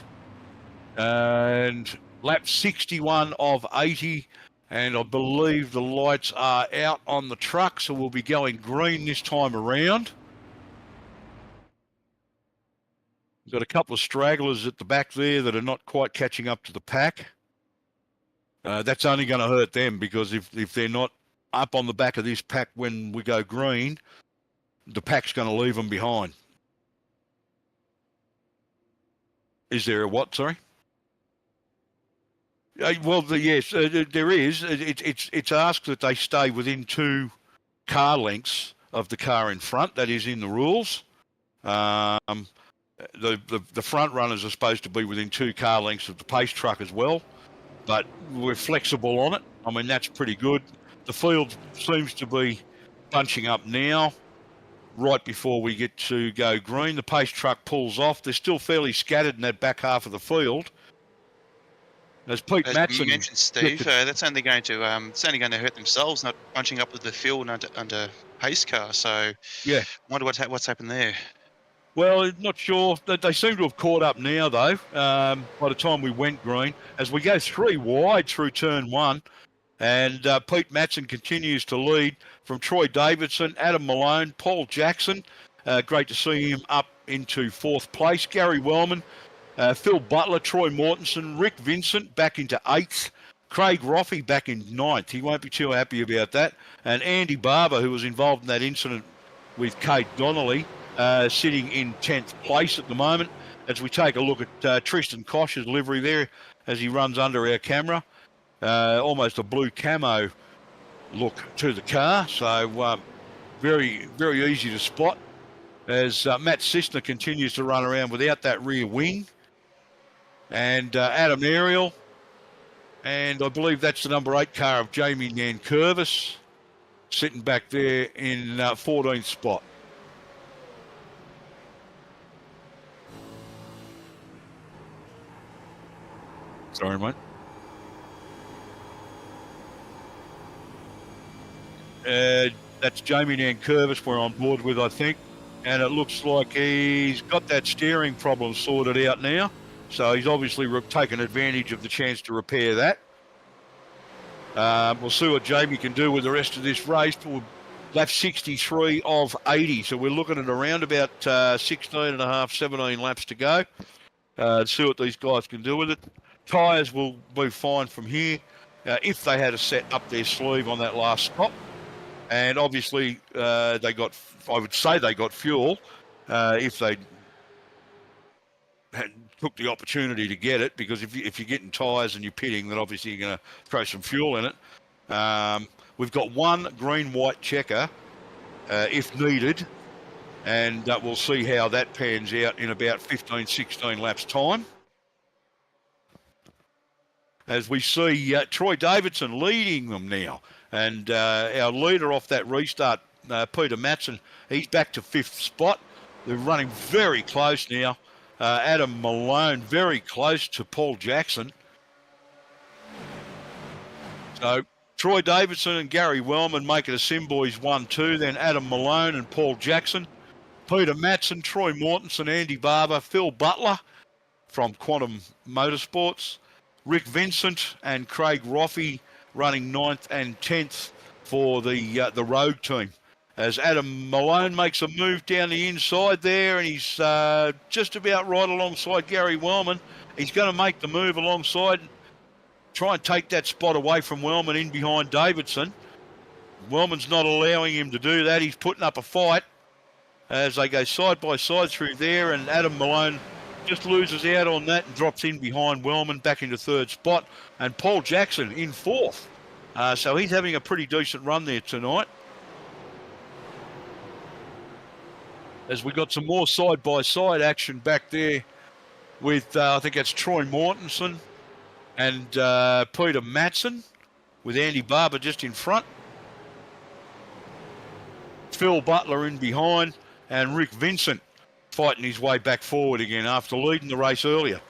And lap 61 of 80, and I believe the lights are out on the truck, so we'll be going green this time around. We've got a couple of stragglers at the back there that are not quite catching up to the pack. That's only going to hurt them, because if they're not up on the back of this pack when we go green, the pack's going to leave them behind. Is there a what, sorry? Well, yes, there is. It's asked that they stay within 2 car lengths of the car in front. That is in the rules. The front runners are supposed to be within 2 car lengths of the pace truck as well, but we're flexible on it. I mean, that's pretty good. The field seems to be bunching up now, right before we get to go green. The pace truck pulls off. They're still fairly scattered in that back half of the field. As Pete Matson, you mentioned, Steve, that's only going to hurt themselves, not bunching up with the field under pace car. So yeah, wonder what's happened there. Well, not sure. They seem to have caught up now, though, by the time we went green. As we go 3 wide through turn 1, and Pete Matson continues to lead from Troy Davidson, Adam Malone, Paul Jackson. Great to see him up into 4th place. Gary Wellman, Phil Butler, Troy Mortensen, Rick Vincent back into 8th. Craig Roffey back in 9th. He won't be too happy about that. And Andy Barber, who was involved in that incident with Kate Donnelly, sitting in 10th place at the moment. As we take a look at Tristan Koch's livery there as he runs under our camera. Almost a blue camo look to the car. So very, very easy to spot as Matt Sisner continues to run around without that rear wing. And Adam Ariel. And I believe that's the number 8 car of Jamie Nankervis, sitting back there in 14th spot. Sorry, mate. That's Jamie Nankervis we're on board with, I think. And it looks like he's got that steering problem sorted out now. So he's obviously taken advantage of the chance to repair that. We'll see what Jamie can do with the rest of this race. Lap 63 of 80. So we're looking at around about 16 and a half, 17 laps to go. See what these guys can do with it. Tyres will be fine from here if they had to set up their sleeve on that last stop. And obviously I would say they got fuel if they took the opportunity to get it, because if you're getting tyres and you're pitting, then obviously you're going to throw some fuel in it. We've got one green-white checker if needed, and we'll see how that pans out in about 15, 16 laps' time. As we see Troy Davidson leading them now, and our leader off that restart, Peter Matson, he's back to 5th spot. They're running very close now. Adam Malone very close to Paul Jackson. So Troy Davidson and Gary Wellman make it a Simboys 1-2. Then Adam Malone and Paul Jackson. Peter Matson, Troy Mortensen, Andy Barber, Phil Butler from Quantum Motorsports. Rick Vincent and Craig Roffey running 9th and 10th for the Rogue team. As Adam Malone makes a move down the inside there, and he's just about right alongside Gary Wellman. He's going to make the move alongside, try and take that spot away from Wellman in behind Davidson. Wellman's not allowing him to do that. He's putting up a fight as they go side by side through there, and Adam Malone just loses out on that and drops in behind Wellman back into 3rd spot, and Paul Jackson in 4th. So he's having a pretty decent run there tonight. As we got some more side-by-side action back there with, I think that's Troy Mortensen and Peter Matson, with Andy Barber just in front. Phil Butler in behind, and Rick Vincent fighting his way back forward again after leading the race earlier.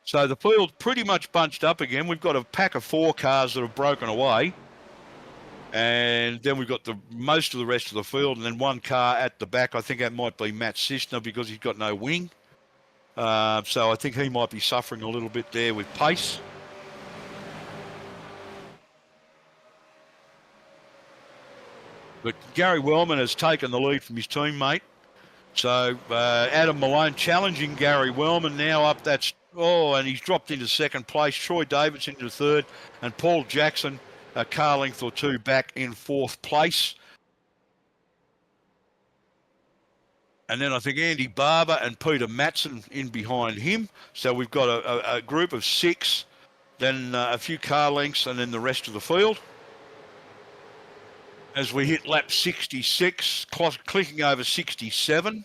So the field's pretty much bunched up again. We've got a pack of 4 cars that have broken away. And then we've got most of the rest of the field, and then 1 car at the back. I think that might be Matt Sisner because he's got no wing. So I think he might be suffering a little bit there with pace. But Gary Wellman has taken the lead from his teammate. So Adam Malone challenging Gary Wellman now up that. And he's dropped into 2nd place. Troy Davidson into 3rd, and Paul Jackson a car length or 2 back in 4th place. And then I think Andy Barber and Peter Matson in behind him. So we've got a group of 6, then a few car lengths, and then the rest of the field. As we hit lap 66, clicking over 67.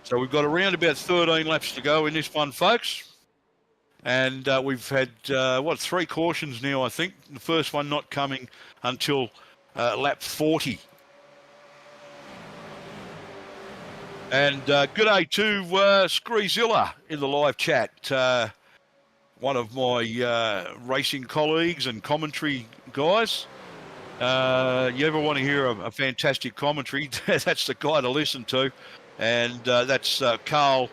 So we've got around about 13 laps to go in this one, folks. And we've had, 3 cautions now, I think. The first one not coming until lap 40. And good day to Screezilla in the live chat. one of my racing colleagues and commentary guys. You ever want to hear a fantastic commentary, that's the guy to listen to. And that's Carl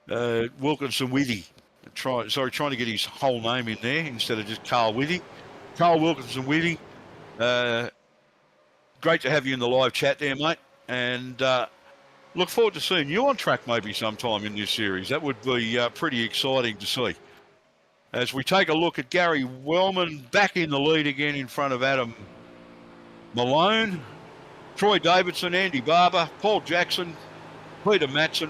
Wilkinson-Whitty. Trying to get his whole name in there instead of just Carl Whitty. Carl Wilkinson-Whitty. Great to have you in the live chat there, mate. And look forward to seeing you on track maybe sometime in this series. That would be pretty exciting to see. As we take a look at Gary Wellman back in the lead again in front of Adam Malone, Troy Davidson, Andy Barber, Paul Jackson, Peter Matson,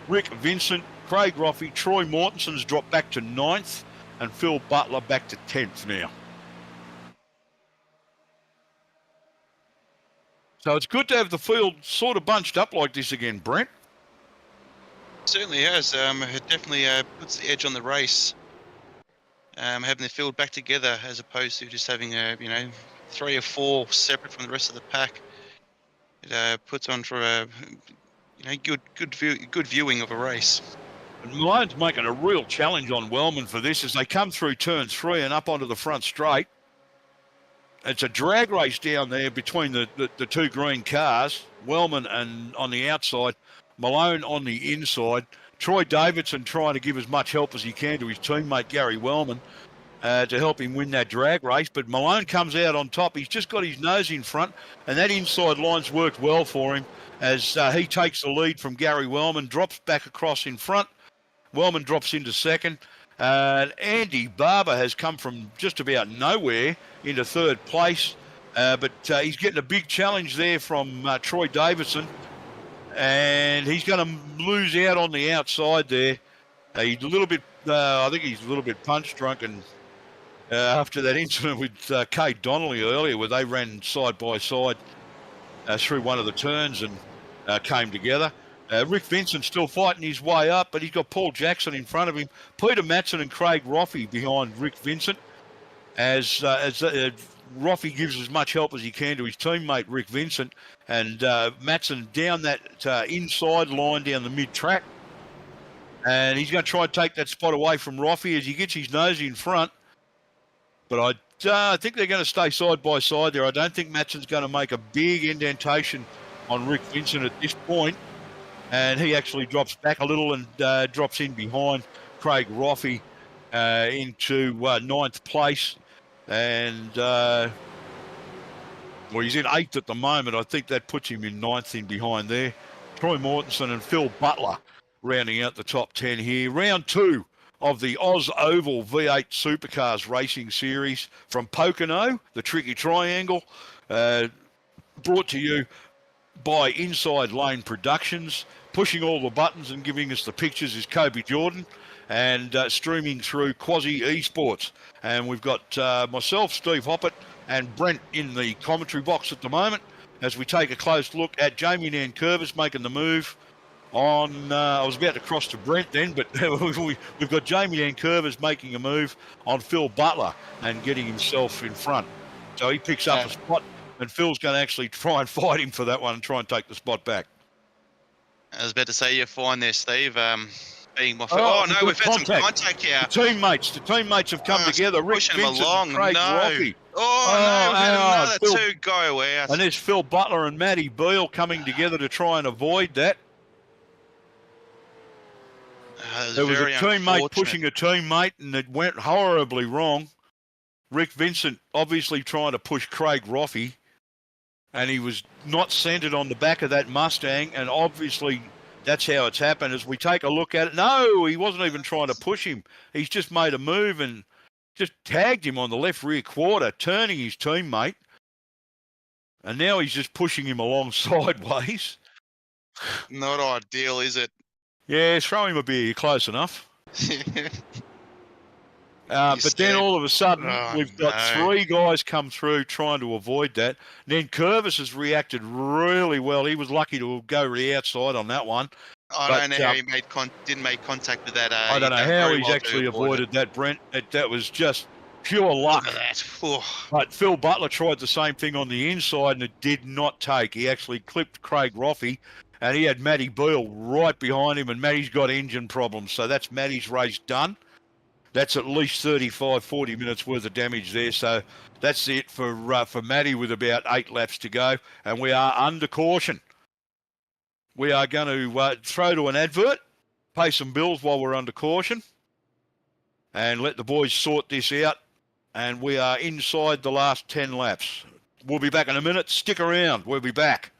Rick Vincent, Craig Roffey, Troy Mortenson's dropped back to 9th, and Phil Butler back to 10th now. So it's good to have the field sort of bunched up like this again, Brent. Certainly has. It definitely puts the edge on the race. Having the field back together as opposed to just having 3 or 4 separate from the rest of the pack. It puts on for a good viewing of a race. And Malone's making a real challenge on Wellman for this as they come through turn 3 and up onto the front straight. It's a drag race down there between the 2 green cars. Wellman and on the outside, Malone on the inside. Troy Davidson trying to give as much help as he can to his teammate Gary Wellman to help him win that drag race. But Malone comes out on top. He's just got his nose in front, and that inside line's worked well for him as he takes the lead from Gary Wellman, drops back across in front. Wellman drops into second. Andy Barber has come from just about nowhere into 3rd place, but he's getting a big challenge there from Troy Davidson. And he's going to lose out on the outside there. He's a little bit, I think he's a little bit punch drunk, and after that incident with Kate Donnelly earlier, where they ran side by side through one of the turns and came together. Rick Vincent still fighting his way up, but he's got Paul Jackson in front of him. Peter Matson and Craig Roffey behind Rick Vincent, as Roffey gives as much help as he can to his teammate Rick Vincent, and Matson down that inside line down the mid-track. And he's going to try and take that spot away from Roffey as he gets his nose in front. But I think they're going to stay side by side there. I don't think Matson's going to make a big indentation on Rick Vincent at this point. And he actually drops back a little and drops in behind Craig Roffey into 9th place. And, he's in 8th at the moment. I think that puts him in 9th in behind there. Troy Mortensen and Phil Butler rounding out the top 10 here. Round 2 of the OzOval V8 Supercars Racing Series from Pocono, the Tricky Triangle, brought to you by Inside Lane Productions. Pushing all the buttons and giving us the pictures is Kobe Jordan, and streaming through Quasi Esports. And we've got myself, Steve Hoppett, and Brent in the commentary box at the moment as we take a close look at Jamie Nankervis making the move on, I was about to cross to Brent then, but we've got Jamie Nankervis making a move on Phil Butler and getting himself in front. So he picks up a spot, and Phil's going to actually try and fight him for that one and try and take the spot back. I was about to say you're fine there, Steve. Being my no, we've had some contact here. The teammates have come together. Rick Vincent and Craig Roffey. No, we've had another 2 go out. And there's Phil Butler and Matty Beale coming together to try and avoid that. There was a teammate pushing a teammate, and it went horribly wrong. Rick Vincent obviously trying to push Craig Roffey, and he was not centered on the back of that Mustang, and obviously that's how it's happened. As we take a look at it, no, he wasn't even trying to push him. He's just made a move and just tagged him on the left rear quarter, turning his teammate, and now he's just pushing him along sideways. Not ideal, is it? Yeah, throw him a beer. You're close enough. But then all of a sudden, we've got 3 guys come through trying to avoid that. And then Curvis has reacted really well. He was lucky to go to the outside on that one. I don't know how he didn't make contact with that. I don't know how he's actually avoided that, Brent. That was just pure luck. Look at that. But Phil Butler tried the same thing on the inside, and it did not take. He actually clipped Craig Roffey, and he had Matty Beale right behind him, and Matty's got engine problems. So that's Matty's race done. That's at least 35, 40 minutes worth of damage there. So that's it for Matty with about 8 laps to go. And we are under caution. We are going to throw to an advert, pay some bills while we're under caution, and let the boys sort this out. And we are inside the last 10 laps. We'll be back in a minute. Stick around. We'll be back.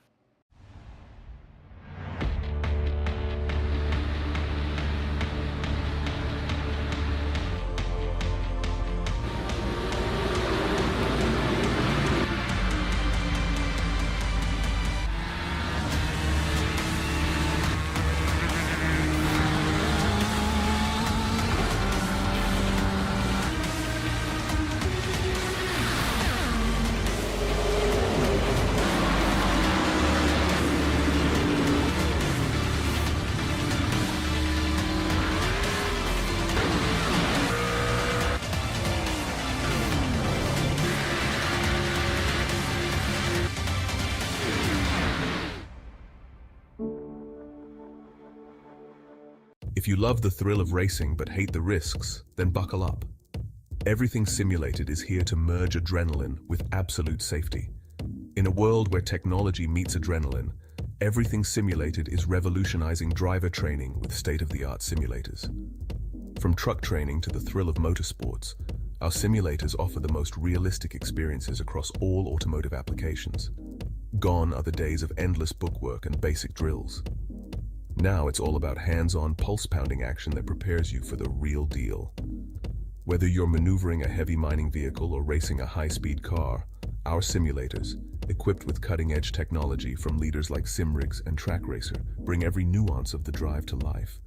If you love the thrill of racing but hate the risks, then buckle up. Everything Simulated is here to merge adrenaline with absolute safety. In a world where technology meets adrenaline, Everything Simulated is revolutionizing driver training with state-of-the-art simulators. From truck training to the thrill of motorsports, our simulators offer the most realistic experiences across all automotive applications. Gone are the days of endless bookwork and basic drills. Now it's all about hands-on, pulse-pounding action that prepares you for the real deal. Whether you're maneuvering a heavy mining vehicle or racing a high-speed car, our simulators, equipped with cutting-edge technology from leaders like SimRigs and TrackRacer, bring every nuance of the drive to life.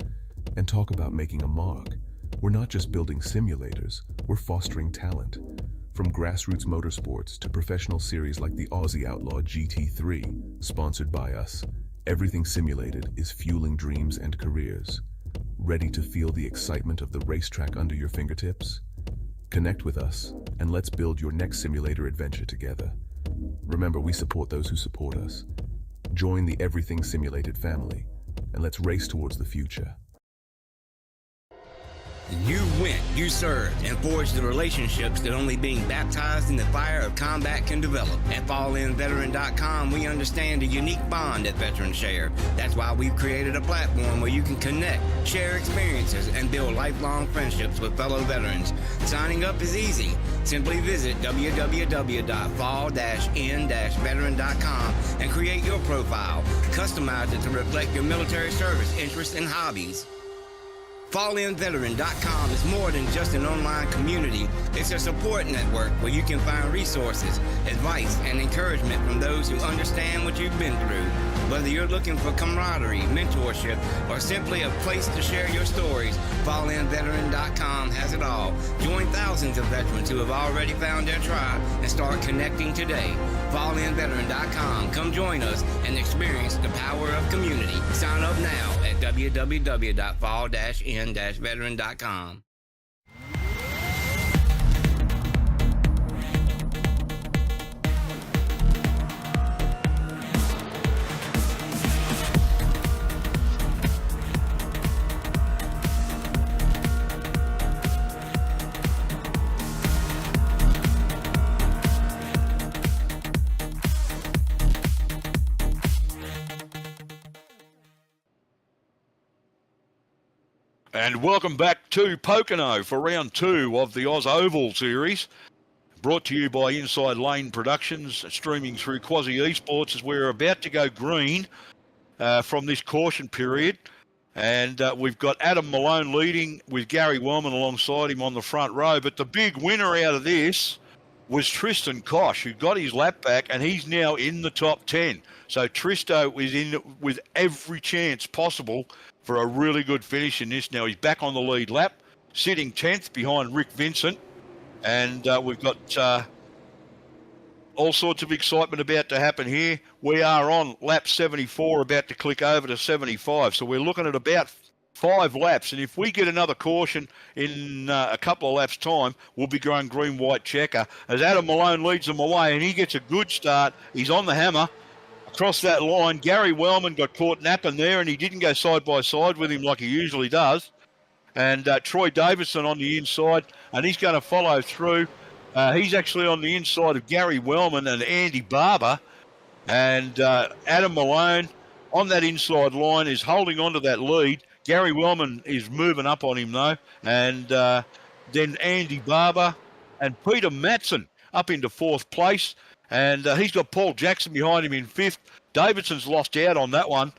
And talk about making a mark. We're not just building simulators, we're fostering talent. From grassroots motorsports to professional series like the Aussie Outlaw GT3, sponsored by us, Everything Simulated is fueling dreams and careers. Ready to feel the excitement of the racetrack under your fingertips? Connect with us, and let's build your next simulator adventure together. Remember, we support those who support us. Join the Everything Simulated family, and let's race towards the future. You went, you served, and forged the relationships that only being baptized in the fire of combat can develop. At FallInVeteran.com, we understand the unique bond that veterans share. That's why we've created a platform where you can connect, share experiences, and build lifelong friendships with fellow veterans. Signing up is easy. Simply visit www.fall-in-veteran.com and create your profile. Customize it to reflect your military service, interests, and hobbies. FallInVeteran.com is more than just an online community. It's a support network where you can find resources, advice, and encouragement from those who understand what you've been through. Whether you're looking for camaraderie, mentorship, or simply a place to share your stories, FallInVeteran.com has it all. Join thousands of veterans who have already found their tribe and start connecting today. FallInVeteran.com. Come join us and experience the power of community. Sign up now at www.fall-in-veteran.com. And welcome back to Pocono for round 2 of the OzOval series, brought to you by Inside Lane Productions, streaming through Quasi Esports as we're about to go green from this caution period. And we've got Adam Malone leading with Gary Wellman alongside him on the front row. But the big winner out of this was Tristan Koch, who got his lap back, and he's now in the top 10. So Tristo is in with every chance possible for a really good finish in this. Now he's back on the lead lap, sitting 10th behind Rick Vincent. And we've got all sorts of excitement about to happen here. We are on lap 74, about to click over to 75. So we're looking at about 5 laps. And if we get another caution in a couple of laps' time, we'll be going green, white checker. As Adam Malone leads them away, and he gets a good start. He's on the hammer. Across that line, Gary Wellman got caught napping there, and he didn't go side by side with him like he usually does. and Troy Davidson on the inside, and he's going to follow through. He's actually on the inside of Gary Wellman and Andy Barber, and Adam Malone on that inside line is holding on to that lead. Gary Wellman is moving up on him, though, and then Andy Barber and Peter Matson up into 4th place, and he's got Paul Jackson behind him in 5th. Davidson's lost out on that one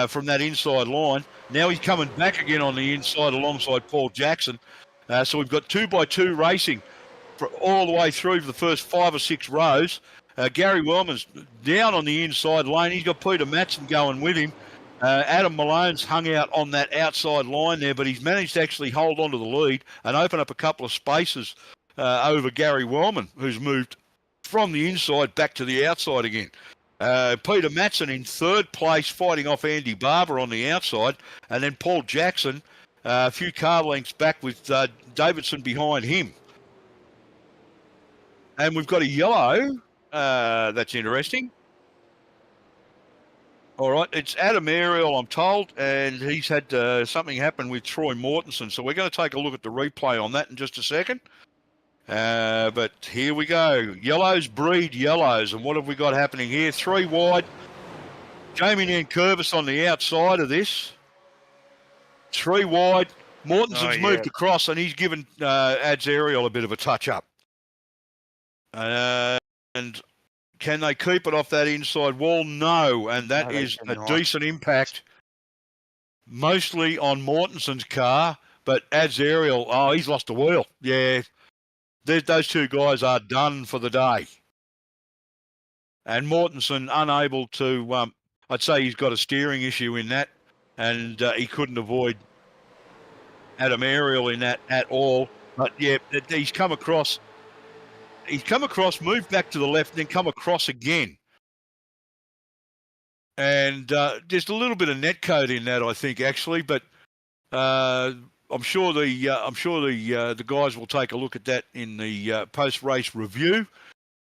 from that inside line. Now he's coming back again on the inside alongside Paul Jackson. So we've got 2x2 racing for all the way through the first 5 or 6 rows. Gary Wellman's down on the inside lane. He's got Peter Matson going with him. Adam Malone's hung out on that outside line there, but he's managed to actually hold on to the lead and open up a couple of spaces over Gary Wellman, who's moved from the inside back to the outside again. Peter Matson in 3rd place, fighting off Andy Barber on the outside, and then Paul Jackson a few car lengths back with Davidson behind him. And we've got a yellow. That's interesting. All right, it's Adam Ariel, I'm told, and he's had something happen with Troy Mortensen. So we're going to take a look at the replay on that in just a second. But here we go. Yellows breed yellows. And what have we got happening here? 3 wide. Jamie Nankervis on the outside of this. 3 wide. Mortensen's moved across, and he's given Ads Ariel a bit of a touch-up. And can they keep it off that inside wall? No, and that is a decent impact, mostly on Mortensen's car, but Ads Ariel, he's lost a wheel. Yeah, those 2 guys are done for the day. And Mortensen unable to, I'd say he's got a steering issue in that, and he couldn't avoid Adam Ariel in that at all. But yeah, he's come across, moved back to the left, then come across again. And just a little bit of net code in that, I think, actually. But I'm sure the guys will take a look at that in the post-race review.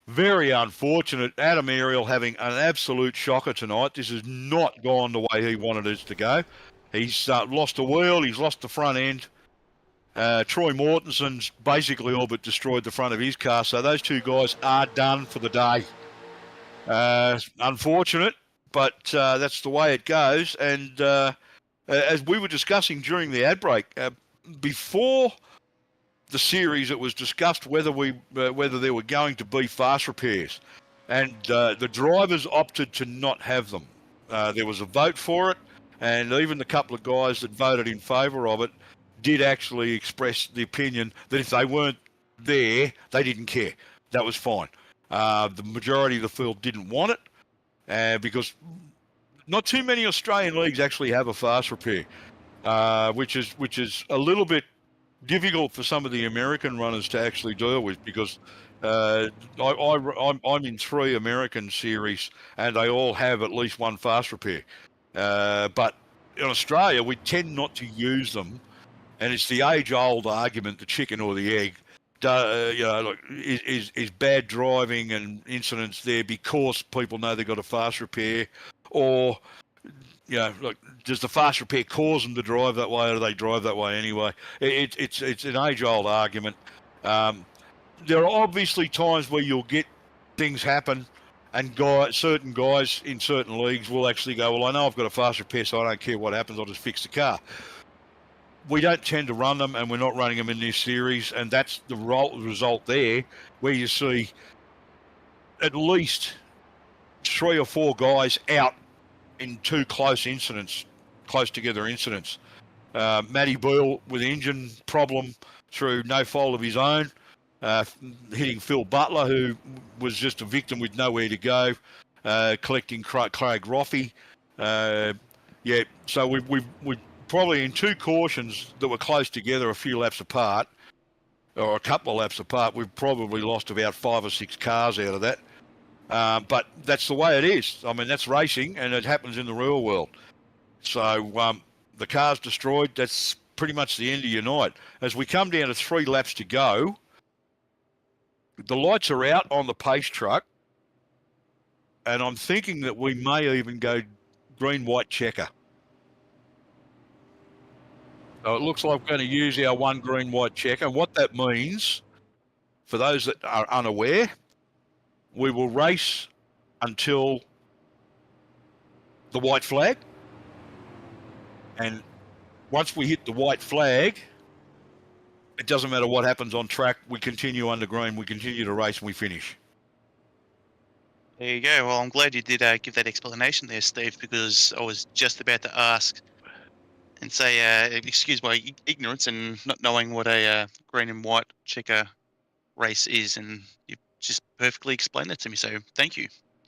Very unfortunate. Adam Ariel having an absolute shocker tonight. This has not gone the way he wanted it to go. He's lost a wheel. He's lost the front end. Troy Mortensen's basically all but destroyed the front of his car. So those 2 guys are done for the day. Unfortunate, but that's the way it goes. And as we were discussing during the ad break, before the series, it was discussed whether there were going to be fast repairs, and the drivers opted to not have them. There was a vote for it, and even the couple of guys that voted in favour of it did actually express the opinion that if they weren't there, they didn't care. That was fine. The majority of the field didn't want it because not too many Australian leagues actually have a fast repair, which is a little bit difficult for some of the American runners to actually deal with, because I'm in 3 American series and they all have at least one fast repair. But in Australia, we tend not to use them, and it's the age-old argument, the chicken or the egg. Is bad driving and incidents there because people know they've got a fast repair, or does the fast repair cause them to drive that way, or do they drive that way anyway? It's an age-old argument. There are obviously times where you'll get things happen, and certain guys in certain leagues will actually go, well, I know I've got a fast repair, so I don't care what happens, I'll just fix the car. We don't tend to run them, and we're not running them in this series, and that's the result there, where you see at least 3 or 4 guys out in 2 close together incidents. Matty Boyle with engine problem through no fault of his own, hitting Phil Butler, who was just a victim with nowhere to go, collecting Craig Roffey. So we've probably in 2 cautions that were close together a few laps apart, or a couple of laps apart, we've probably lost about 5 or 6 cars out of that. But that's the way it is. I mean, that's racing, and it happens in the real world. So the car's destroyed. That's pretty much the end of your night. As we come down to 3 laps to go, the lights are out on the pace truck, and I'm thinking that we may even go green-white checker. So it looks like we're going to use our one green, white checker. And what that means, for those that are unaware, we will race until the white flag. And once we hit the white flag, it doesn't matter what happens on track. We continue under green, we continue to race, and we finish. There you go. Well, I'm glad you did give that explanation there, Steve, because I was just about to ask and say, excuse my ignorance and not knowing what a green and white checker race is, and you just perfectly explained that to me. So thank you.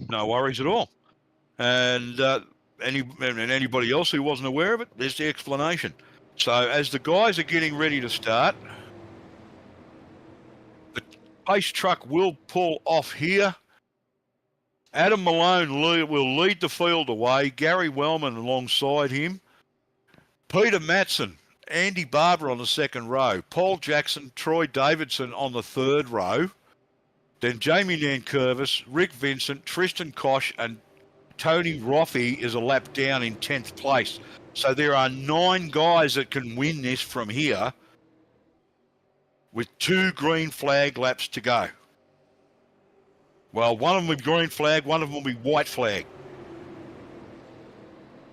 No worries at all. And anybody else who wasn't aware of it, there's the explanation. So as the guys are getting ready to start, the pace truck will pull off here. Adam Malone will lead the field away. Gary Wellman alongside him. Peter Matson, Andy Barber on the second row. Paul Jackson, Troy Davidson on the third row. Then Jamie Nankervis, Rick Vincent, Tristan Koch, and Tony Roffey is a lap down in 10th place. So there are 9 guys that can win this from here with 2 green flag laps to go. Well, one of them will be green flag, one of them will be white flag.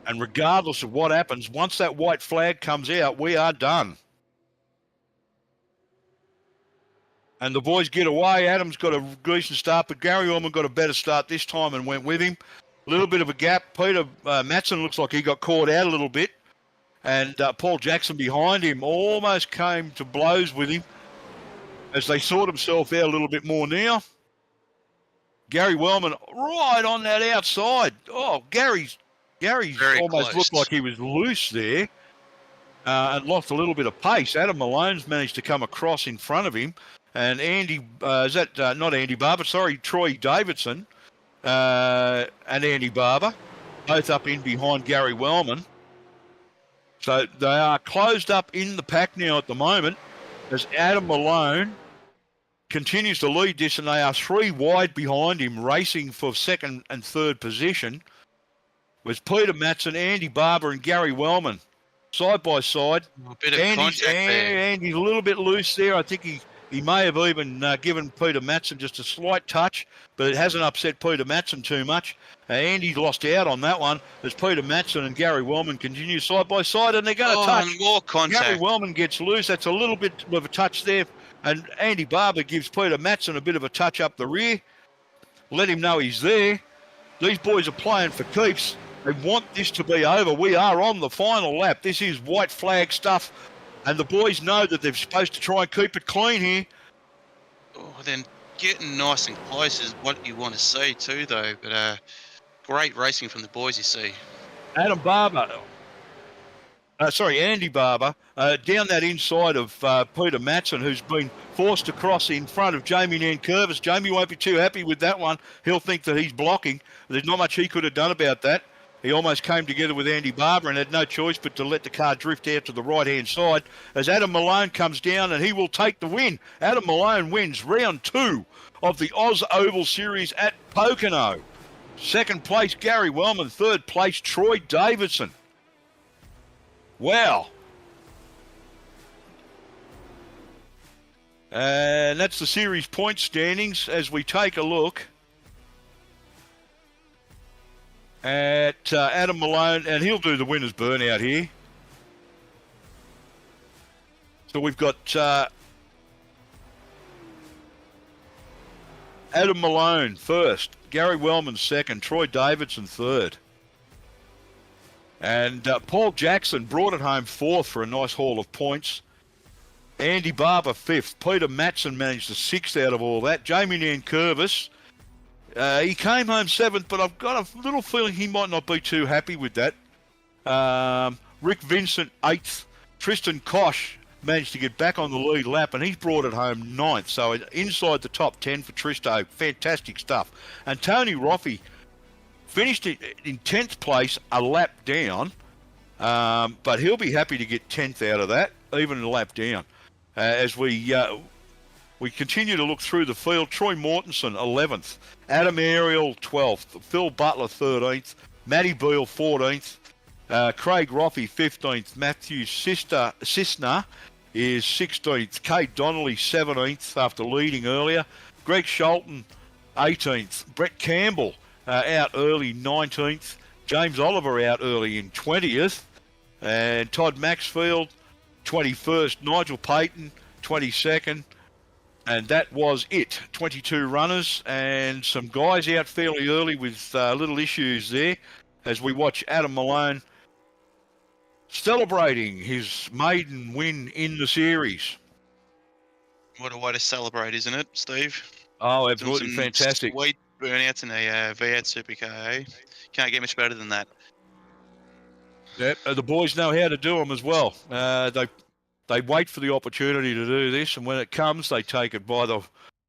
And regardless of what happens, once that white flag comes out, we are done. And the boys get away. Adam's got a decent start, but Gary Orman got a better start this time and went with him. A little bit of a gap. Peter Matson looks like he got caught out a little bit. And Paul Jackson behind him almost came to blows with him as they sort himself out a little bit more now. Gary Wellman right on that outside. Oh, Gary's Very almost close. looked like he was loose there and lost a little bit of pace. Adam Malone's managed to come across in front of him. And not Andy Barber, sorry, Troy Davidson and Andy Barber, both up in behind Gary Wellman. So they are closed up in the pack now at the moment as Adam Malone continues to lead this, and they are 3 wide behind him, racing for second and third position, with Peter Matson, Andy Barber, and Gary Wellman side by side. A bit of contact there. Andy's a little bit loose there. I think he may have even given Peter Matson just a slight touch, but it hasn't upset Peter Matson too much. Andy lost out on that one as Peter Matson and Gary Wellman continue side by side, and they're going to touch. And more contact. Gary Wellman gets loose. That's a little bit of a touch there. And Andy Barber gives Peter Matson a bit of a touch up the rear. Let him know he's there. These boys are playing for keeps. They want this to be over. We are on the final lap. This is white flag stuff. And the boys know that they're supposed to try and keep it clean here. Oh, then getting nice and close is what you want to see too, though. But great racing from the boys, you see. Andy Barber, down that inside of Peter Matson, who's been forced to cross in front of Jamie Nankervis. Jamie won't be too happy with that one. He'll think that he's blocking. There's not much he could have done about that. He almost came together with Andy Barber and had no choice but to let the car drift out to the right-hand side as Adam Malone comes down, and he will take the win. Adam Malone wins round 2 of the OzOval Series at Pocono. Second place, Gary Wellman. Third place, Troy Davidson. Wow. And that's the series point standings as we take a look at Adam Malone, and he'll do the winner's burnout here. So we've got Adam Malone first, Gary Wellman second, Troy Davidson third. And Paul Jackson brought it home fourth for a nice haul of points. Andy Barber fifth. Peter Matson managed the sixth out of all that. Jamie Nankervis, he came home seventh, but I've got a little feeling he might not be too happy with that. Rick Vincent eighth. Tristan Koch managed to get back on the lead lap, and he's brought it home ninth. So inside the top 10 for Tristo. Fantastic stuff. And Tony Roffey finished in 10th place, a lap down, but he'll be happy to get 10th out of that, even a lap down. As we continue to look through the field, Troy Mortensen, 11th. Adam Ariel, 12th. Phil Butler, 13th. Matty Beale, 14th. Craig Roffey 15th, Matthew Cisner is 16th, Kate Donnelly 17th after leading earlier, Greg Sholton 18th, Brett Campbell out early 19th, James Oliver out early in 20th, and Todd Maxfield 21st, Nigel Payton 22nd, and that was it. 22 runners and some guys out fairly early with little issues there as we watch Adam Malone celebrating his maiden win in the series. What a way to celebrate, isn't it, Steve? Oh, absolutely fantastic. Sweet burnouts in a V8 supercar, eh? Can't get much better than that. Yeah, the boys know how to do them as well. They wait for the opportunity to do this, and when it comes, they take it by the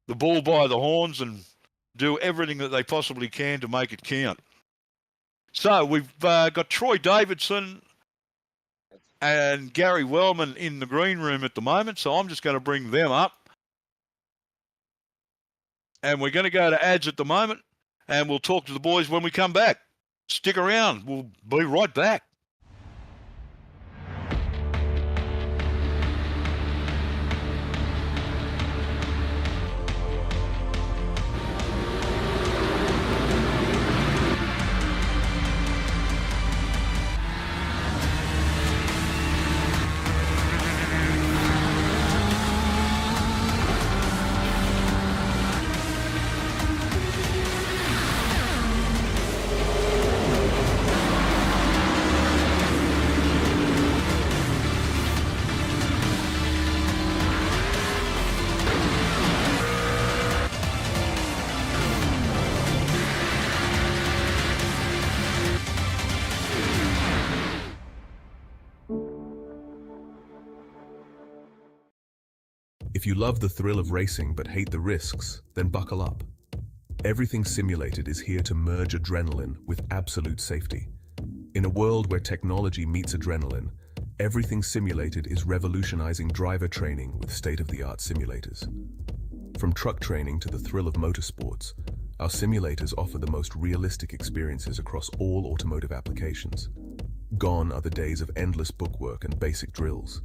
bull by the horns and do everything that they possibly can to make it count. So we've got Troy Davidson and Gary Wellman in the green room at the moment, so I'm just going to bring them up. And we're going to go to ads at the moment, and we'll talk to the boys when we come back. Stick around. We'll be right back. If you love the thrill of racing but hate the risks, then buckle up. Everything Simulated is here to merge adrenaline with absolute safety. In a world where technology meets adrenaline, Everything Simulated is revolutionizing driver training with state-of-the-art simulators. From truck training to the thrill of motorsports, our simulators offer the most realistic experiences across all automotive applications. Gone are the days of endless bookwork and basic drills.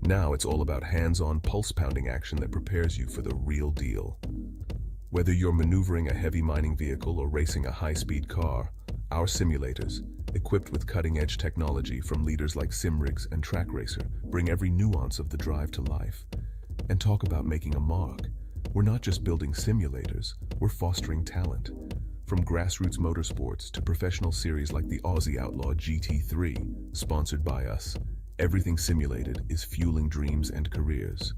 Now it's all about hands-on, pulse-pounding action that prepares you for the real deal. Whether you're maneuvering a heavy mining vehicle or racing a high-speed car, our simulators, equipped with cutting-edge technology from leaders like SimRigs and Track Racer, bring every nuance of the drive to life. And talk about making a mark. We're not just building simulators, we're fostering talent. From grassroots motorsports to professional series like the Aussie Outlaw GT3, sponsored by us, Everything Simulated is fueling dreams and careers.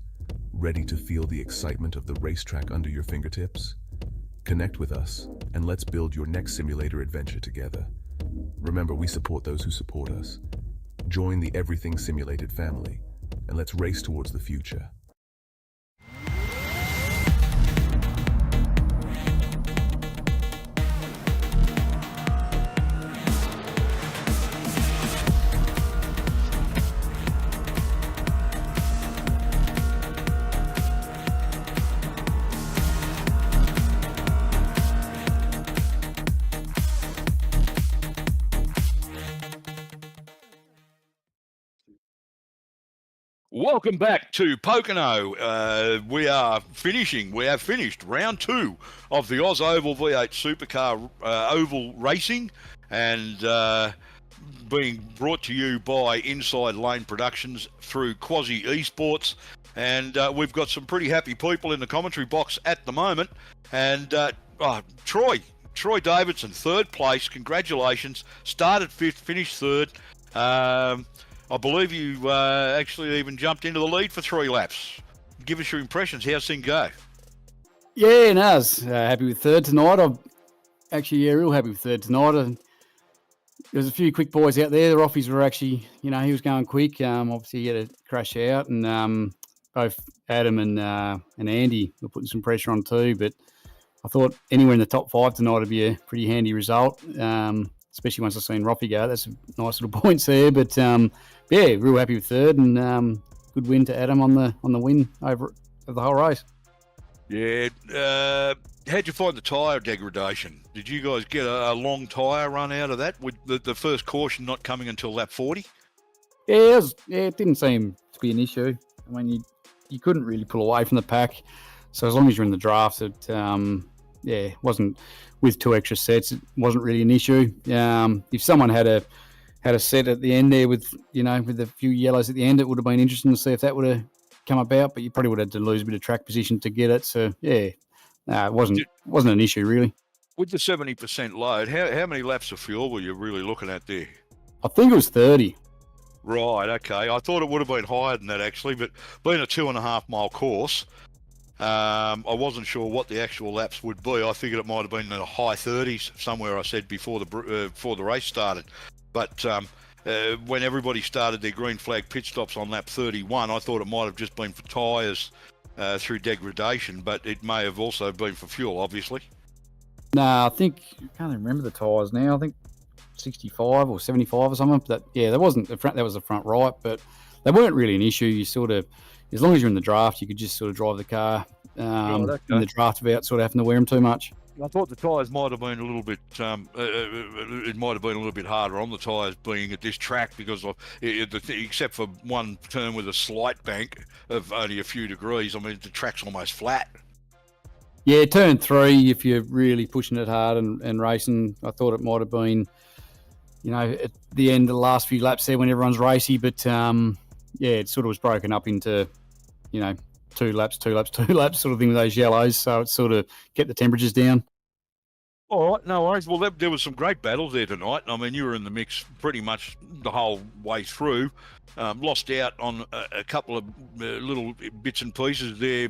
Ready to feel the excitement of the racetrack under your fingertips? Connect with us, and let's build your next simulator adventure together. Remember, we support those who support us. Join the Everything Simulated family, and let's race towards the future. Welcome back to Pocono. We have finished round 2 of the OzOval V8 Supercar Oval Racing, and being brought to you by Inside Lane Productions through Quasi Esports. And we've got some pretty happy people in the commentary box at the moment. And Troy Davidson, 3rd place. Congratulations. Started 5th, finished 3rd. I believe you actually even jumped into the lead for 3 laps. Give us your impressions. How's things go? Yeah, Naz. Happy with 3rd tonight. I'm actually, real happy with 3rd tonight. And there's a few quick boys out there. The Roffies were actually, he was going quick. Obviously, he had to crash out. And both Adam and Andy were putting some pressure on too. But I thought anywhere in the top 5 tonight would be a pretty handy result. Especially once I've seen Roffey go. That's nice little points there. But real happy with 3rd, and good win to Adam on the win over of the whole race. Yeah, how'd you find the tyre degradation? Did you guys get a long tyre run out of that with the first caution not coming until lap 40? Yeah, it didn't seem to be an issue. I mean, you couldn't really pull away from the pack. So as long as you're in the draft, it wasn't with 2 extra sets. It wasn't really an issue. If someone had a set at the end there with a few yellows at the end, it would have been interesting to see if that would have come about. But you probably would have had to lose a bit of track position to get it. So it wasn't an issue really. With the 70% load, how many laps of fuel were you really looking at there? I think it was 30. Right, okay. I thought it would have been higher than that actually, but being a 2.5 mile course, I wasn't sure what the actual laps would be. I figured it might have been in the high 30s somewhere. I said before the race started, but when everybody started their green flag pit stops on lap 31, I thought it might have just been for tyres through degradation, but it may have also been for fuel, obviously. No, I can't even remember the tyres now. I think 65 or 75 or something. But that wasn't the front. That was the front right, but they weren't really an issue. You sort of, as long as you're in the draft, you could just sort of drive the car in the draft without sort of having to wear them too much. I thought the tyres might have been a little bit. It might have been a little bit harder on the tyres being at this track because of except for one turn with a slight bank of only a few degrees. I mean, the track's almost flat. Yeah, turn 3, if you're really pushing it hard and racing, I thought it might have been, at the end of the last few laps there when everyone's racy, but it sort of was broken up into, 2 laps sort of thing with those yellows, so it sort of kept the temperatures down. All right, no worries. Well, there was some great battles there tonight. I mean, you were in the mix pretty much the whole way through. Lost out on a couple of little bits and pieces there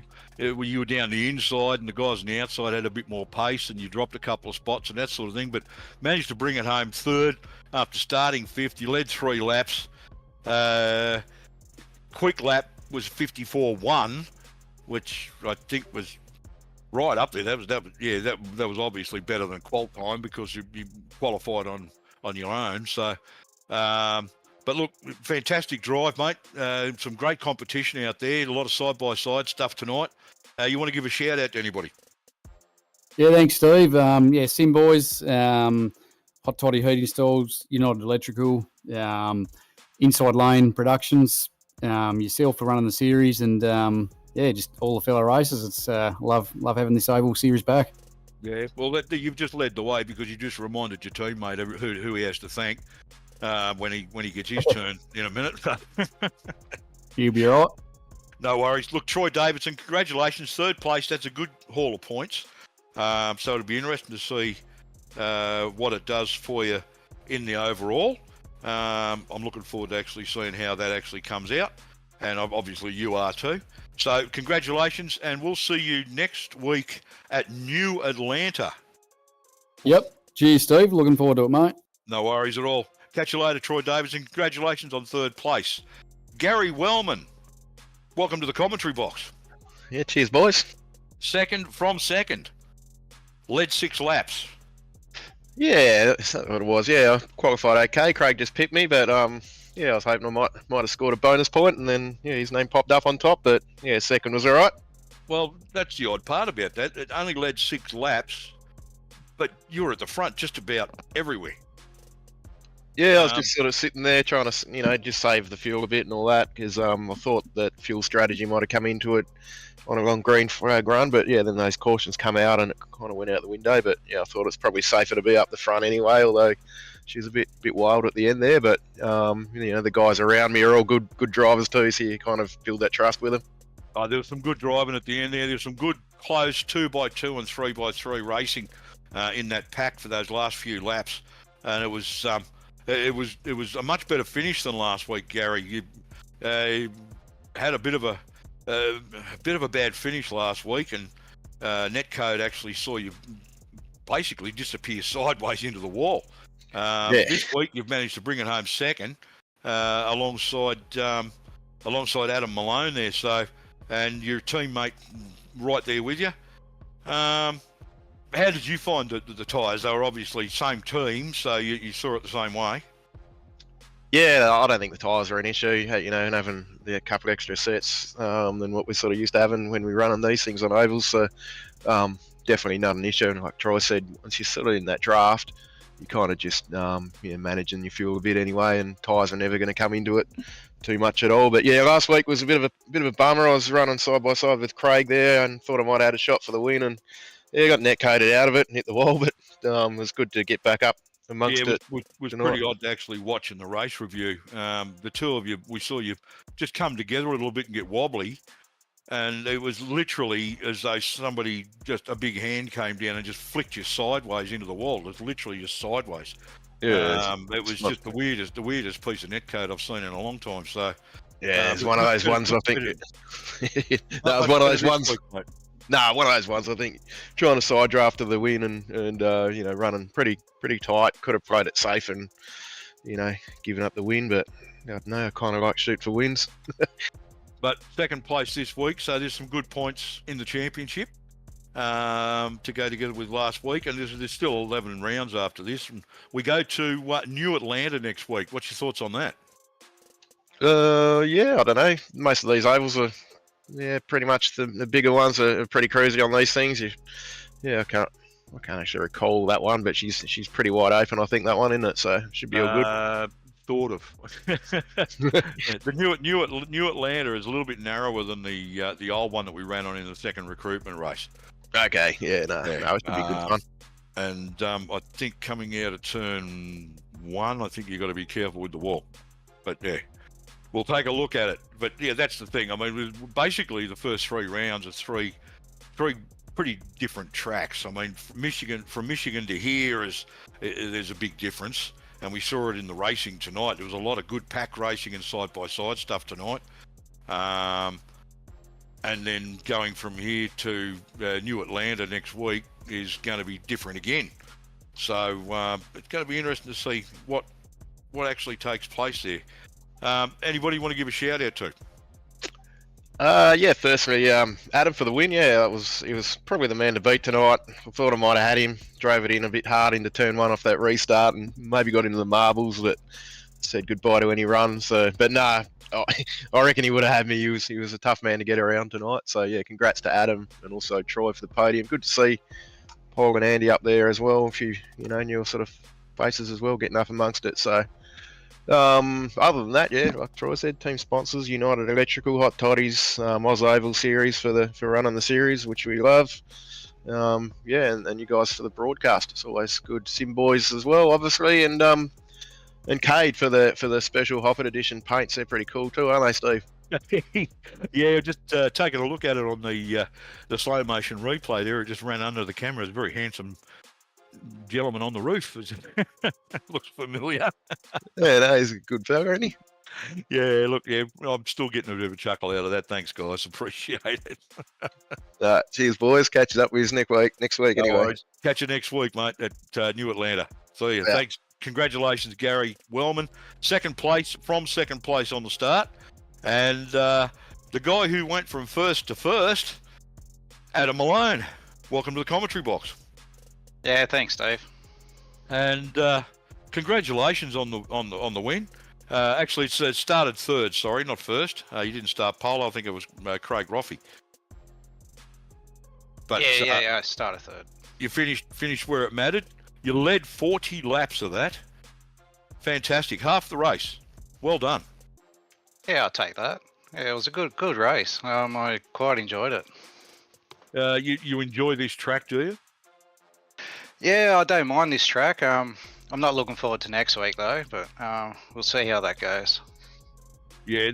where you were down the inside and the guys on the outside had a bit more pace and you dropped a couple of spots and that sort of thing, but managed to bring it home third after starting 5th. You led 3 laps. Quick lap was 54.1, which I think was right up there. That was obviously better than qual time because you qualified on your own. So, but look, fantastic drive, mate. Some great competition out there. A lot of side-by-side stuff tonight. You want to give a shout out to anybody? Yeah, thanks, Steve. Sim Boys, Hot Toddy Heating Stalls, United Electrical, Inside Lane Productions, yourself for running the series, and just all the fellow racers. It's love having this Oval series back. Yeah, well, you've just led the way because you just reminded your teammate who he has to thank when he gets his turn in a minute. You'll be all right. No worries. Look, Troy Davidson, congratulations, 3rd place. That's a good haul of points. So it'll be interesting to see what it does for you in the overall. I'm looking forward to actually seeing how that actually comes out, and obviously you are too. So congratulations, and we'll see you next week at New Atlanta. Yep. Cheers, Steve. Looking forward to it, mate. No worries at all. Catch you later, Troy Davidson. Congratulations on 3rd place. Gary Wellman, welcome to the commentary box. Yeah, cheers, boys. Second. Led 6 laps. Yeah, that's what it was. Yeah, I qualified okay. Craig just picked me, but I was hoping I might have scored a bonus point, and then his name popped up on top. But second was all right. Well, that's the odd part about that. It only led 6 laps, but you were at the front just about everywhere. Yeah, I was just sort of sitting there trying to, just save the fuel a bit and all that, because I thought that fuel strategy might have come into it on a long green flag run, but then those cautions come out and it kind of went out the window. But I thought it's probably safer to be up the front anyway, although she's a bit wild at the end there. But the guys around me are all good drivers too, so you kind of build that trust with them. Oh, there was some good driving at the end there. There was some good close 2x2 and 3x3 racing in that pack for those last few laps, and it was a much better finish than last week, Gary. You had a bit of a bad finish last week, and Netcode actually saw you basically disappear sideways into the wall. This week you've managed to bring it home second alongside Adam Malone there. So, and your teammate right there with you. How did you find the tyres? They were obviously same team, so you saw it the same way. Yeah, I don't think the tyres are an issue, and having a couple extra sets than what we're sort of used to having when we run on these things on ovals. So, definitely not an issue. And like Troy said, once you're sort of in that draft, you kind of just managing your fuel a bit anyway, and tyres are never going to come into it too much at all. But yeah, last week was a bit of a bummer. I was running side by side with Craig there, and thought I might have had a shot for the win, and yeah, got net coated out of it and hit the wall. But it was good to get back up amongst it. It was pretty odd to actually watch in the race review. The two of you, we saw you just come together a little bit and get wobbly. And it was literally as though somebody, just a big hand came down and just flicked you sideways into the wall. It was literally just sideways. Yeah, it was just the weirdest piece of netcode I've seen in a long time. So yeah, it's one of those ones. I think that was one of those ones. One of those ones. I think trying to side draft to the win and running pretty tight. Could have played it safe and given up the win, but I don't know. I kind of like shoot for wins. But second place this week, so there's some good points in the championship to go together with last week, and there's still 11 rounds after this. And we go to New Atlanta next week. What's your thoughts on that? I don't know. Most of these ovals are, pretty much the bigger ones are pretty crazy on these things. I can't actually recall that one, but she's pretty wide open. I think that one, isn't it? So should be all good. Thought of. The new Atlanta is a little bit narrower than the old one that we ran on in the second recruitment race. Okay, no, it should be good fun. And I think coming out of turn 1, I think you've got to be careful with the wall. But yeah, we'll take a look at it. But yeah, that's the thing. I mean, basically the first 3 rounds are three pretty different tracks. I mean, from Michigan to here there's a big difference. And we saw it in the racing tonight. There was a lot of good pack racing and side-by-side stuff tonight. And then going from here to New Atlanta next week is going to be different again. So it's going to be interesting to see what actually takes place there. Anybody want to give a shout-out to? Firstly, Adam for the win. Yeah, he was probably the man to beat tonight. I thought I might have had him. Drove it in a bit hard into turn 1 off that restart, and maybe got into the marbles, but said goodbye to any run. So, but nah, I reckon he would have had me. He was a tough man to get around tonight. So yeah, congrats to Adam and also Troy for the podium. Good to see Paul and Andy up there as well. A few new sort of faces as well getting up amongst it. So. Other than that, like Troy said, team sponsors, United Electrical, Hot Toddies, OzOval series for running the series, which we love. And you guys for the broadcast. It's always good. Sim Boys as well, obviously, and Cade for the special Hoppet edition paints. They're pretty cool too, aren't they, Steve? Yeah, just taking a look at it on the slow motion replay there. It just ran under the camera. It's a very handsome gentleman on the roof. Looks familiar. Yeah, no, he's a good fella, isn't he? Yeah, look, I'm still getting a bit of a chuckle out of that. Thanks, guys. Appreciate it. Cheers, boys. Catch you up with us next week anyway. Right. Catch you next week, mate, at New Atlanta. See you. Yeah. Thanks. Congratulations, Gary Wellman. Second place on the start. And the guy who went from first to first, Adam Malone. Welcome to the commentary box. Yeah, thanks, Dave. And congratulations on the win. Actually, it started third. Sorry, not first. You didn't start pole. I think it was Craig Roffey. But I started third. You finished where it mattered. You led 40 laps of that. Fantastic. Half the race. Well done. Yeah, I'll take that. Yeah, it was a good race. I quite enjoyed it. You enjoy this track, do you? Yeah, I don't mind this track. I'm not looking forward to next week though, but we'll see how that goes. Yeah,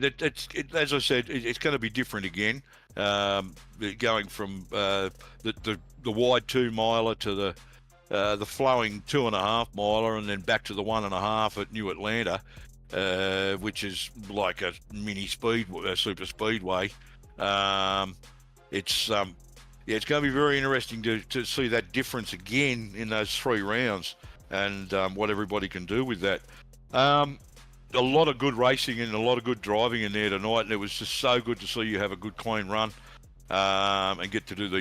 as I said, it's going to be different again. Going from the wide 2 miler to the flowing 2.5 miler, and then back to the 1.5 at New Atlanta, which is like a mini super speedway. It's going to be very interesting to see that difference again in those 3 rounds, and what everybody can do with that. A lot of good racing and a lot of good driving in there tonight, and it was just so good to see you have a good clean run and get to do the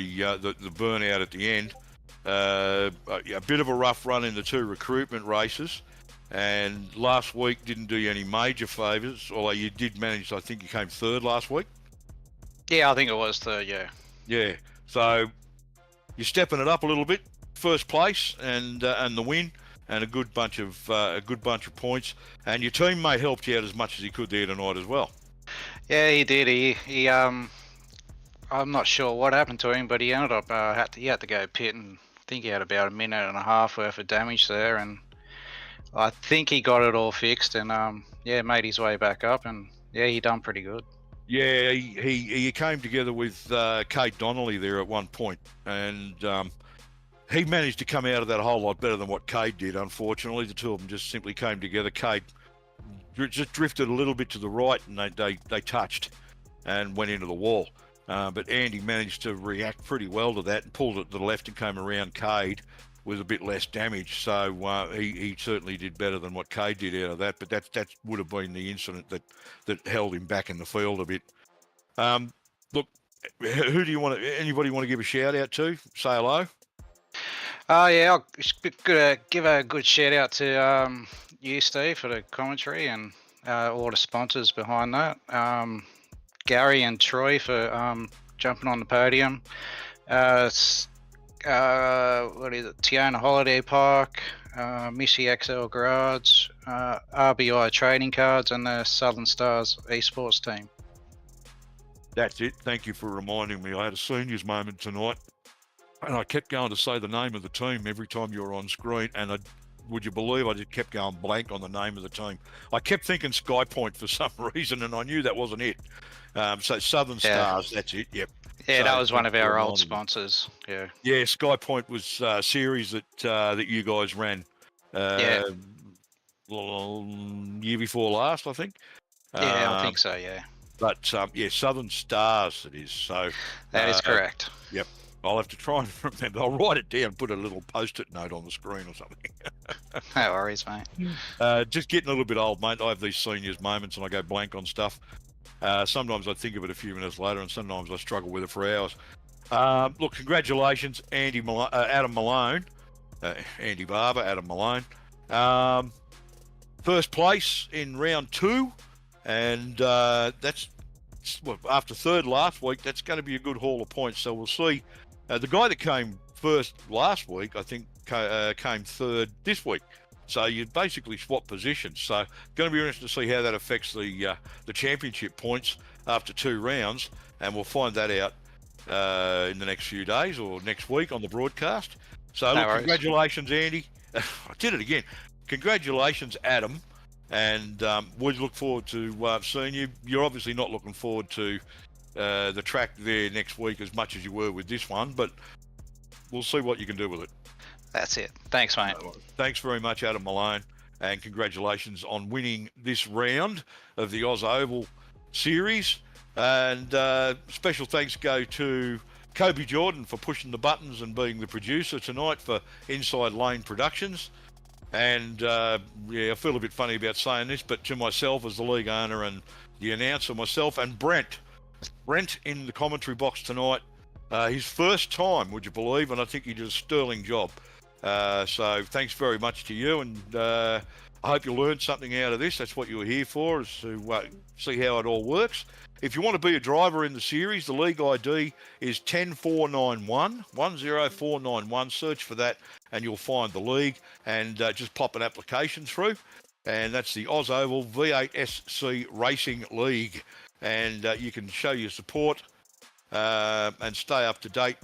burnout at the end. A bit of a rough run in the 2 recruitment races, and last week didn't do you any major favours, although you did manage. I think you came third last week. Yeah, I think it was third. Yeah. Yeah. So you're stepping it up a little bit. First place and the win, and a good bunch of points. And your teammate helped you out as much as he could there tonight as well. Yeah, he did. He I'm not sure what happened to him, but he ended up he had to go pit, and I think he had about a minute and a half worth of damage there, and I think he got it all fixed, and made his way back up, and yeah, he done pretty good. Yeah, he came together with Kate Donnelly there at one point, and he managed to come out of that a whole lot better than what Cade did. Unfortunately, the two of them just simply came together. Cade just drifted a little bit to the right, and they touched and went into the wall. But Andy managed to react pretty well to that and pulled it to the left and came around Cade with a bit less damage. So he certainly did better than what Cade did out of that. But that would have been the incident that held him back in the field a bit. Look, who do you want to? Anybody want to give a shout out to? Say hello. Yeah, I'll give a good shout out to you, Steve, for the commentary, and all the sponsors behind that. Gary and Troy for jumping on the podium. What is it? Tiona Holiday Park, Missy XL Garage, RBI Trading Cards, and the Southern Stars esports team. That's it. Thank you for reminding me. I had a seniors moment tonight, and I kept going to say the name of the team every time you were on screen, and would you believe I just kept going blank on the name of the team. I kept thinking Sky Point for some reason, and I knew that wasn't it. So Southern Stars, that's it, yep. Yeah, So that was one of our old reminded me. sponsors. Yeah. Yeah, Sky Point was a series that you guys ran year before last, I think. Yeah, I think so, yeah. But, Southern Stars it is. So That is correct. Yep. I'll have to try and remember. I'll write it down, put a little post-it note on the screen or something. No worries, mate. Just getting a little bit old, mate. I have these seniors moments and I go blank on stuff. Sometimes I think of it a few minutes later, and sometimes I struggle with it for hours. Look, congratulations, Adam Malone. Andy Barber, Adam Malone. First place in round 2, and that's after third last week. That's going to be a good haul of points. So we'll see. The guy that came first last week, I think, came third this week. So you basically swap positions. So going to be interesting to see how that affects the championship points after 2 rounds, and we'll find that out in the next few days or next week on the broadcast. So look, congratulations, Andy. I did it again. Congratulations, Adam. And we look forward to seeing you. You're obviously not looking forward to the track there next week as much as you were with this one, but we'll see what you can do with it. That's it. Thanks, mate. Thanks very much, Adam Malone, and congratulations on winning this round of the OzOval series. And special thanks go to Kobe Jordan for pushing the buttons and being the producer tonight for Inside Lane Productions. And I feel a bit funny about saying this, but to myself as the league owner and the announcer, myself and Brent in the commentary box tonight, his first time, would you believe? And I think he did a sterling job. So thanks very much to you, and I hope you learned something out of this. That's what you were here for, is to see how it all works. If you want to be a driver in the series, the league ID is 10491, 10491. Search for that and you'll find the league, and just pop an application through. And that's the OzOval V8SC Racing League. And you can show your support and stay up to date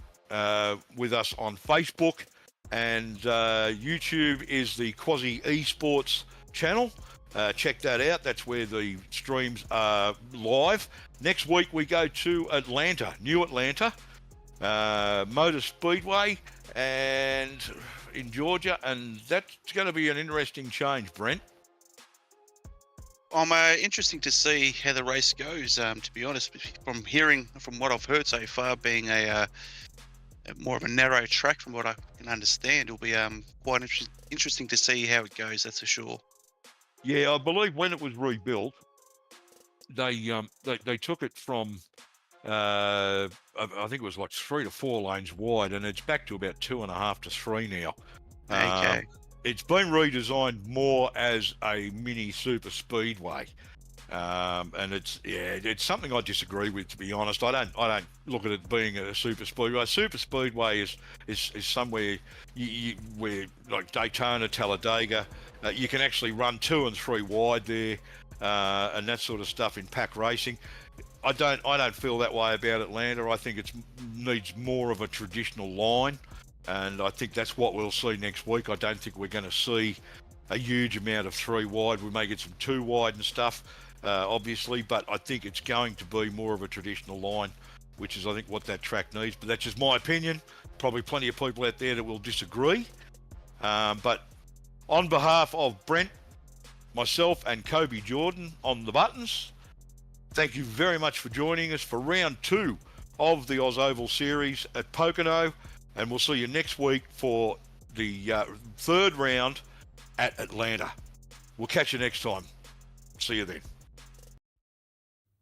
with us on Facebook. And YouTube is the Quasi Esports channel. Check that out. That's where the streams are live. Next week we go to Atlanta, New Atlanta, Motor Speedway, and in Georgia, and that's going to be an interesting change, Brent. I'm interesting to see how the race goes. To be honest, from what I've heard so far, being a more of a narrow track, from what I can understand, it'll be quite interesting to see how it goes. That's for sure. Yeah, I believe when it was rebuilt, they took it from I think it was like 3 to 4 lanes wide, and it's back to about 2.5 to 3 now. Okay. It's been redesigned more as a mini super speedway. And it's something I disagree with, to be honest. I don't look at it being a super speedway. Super speedway is somewhere where, like Daytona, Talladega, you can actually run 2 and 3 wide there, and that sort of stuff in pack racing. I don't feel that way about Atlanta. I think it needs more of a traditional line, and I think that's what we'll see next week. I don't think we're going to see a huge amount of 3 wide. We may get some 2 wide and stuff, obviously, but I think it's going to be more of a traditional line, which is, I think, what that track needs. But that's just my opinion. Probably plenty of people out there that will disagree. But on behalf of Brent, myself, and Kobe Jordan on the buttons, thank you very much for joining us for round 2 of the OzOval series at Pocono, and we'll see you next week for the 3rd round at Atlanta. We'll catch you next time. See you then.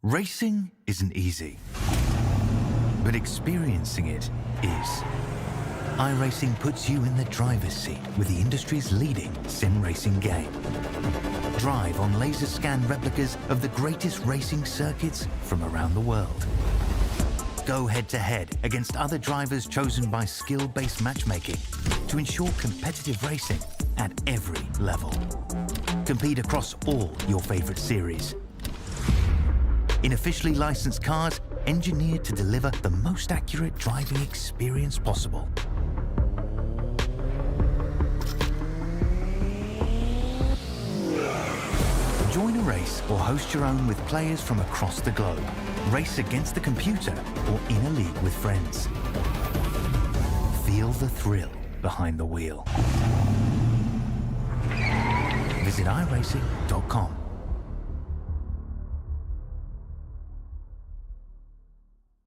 Racing isn't easy, but experiencing it is. iRacing puts you in the driver's seat with the industry's leading sim racing game. Drive on laser scan replicas of the greatest racing circuits from around the world. Go head-to-head against other drivers chosen by skill-based matchmaking to ensure competitive racing at every level. Compete across all your favorite series. In officially licensed cars, engineered to deliver the most accurate driving experience possible. Join a race or host your own with players from across the globe. Race against the computer or in a league with friends. Feel the thrill behind the wheel. Visit iRacing.com.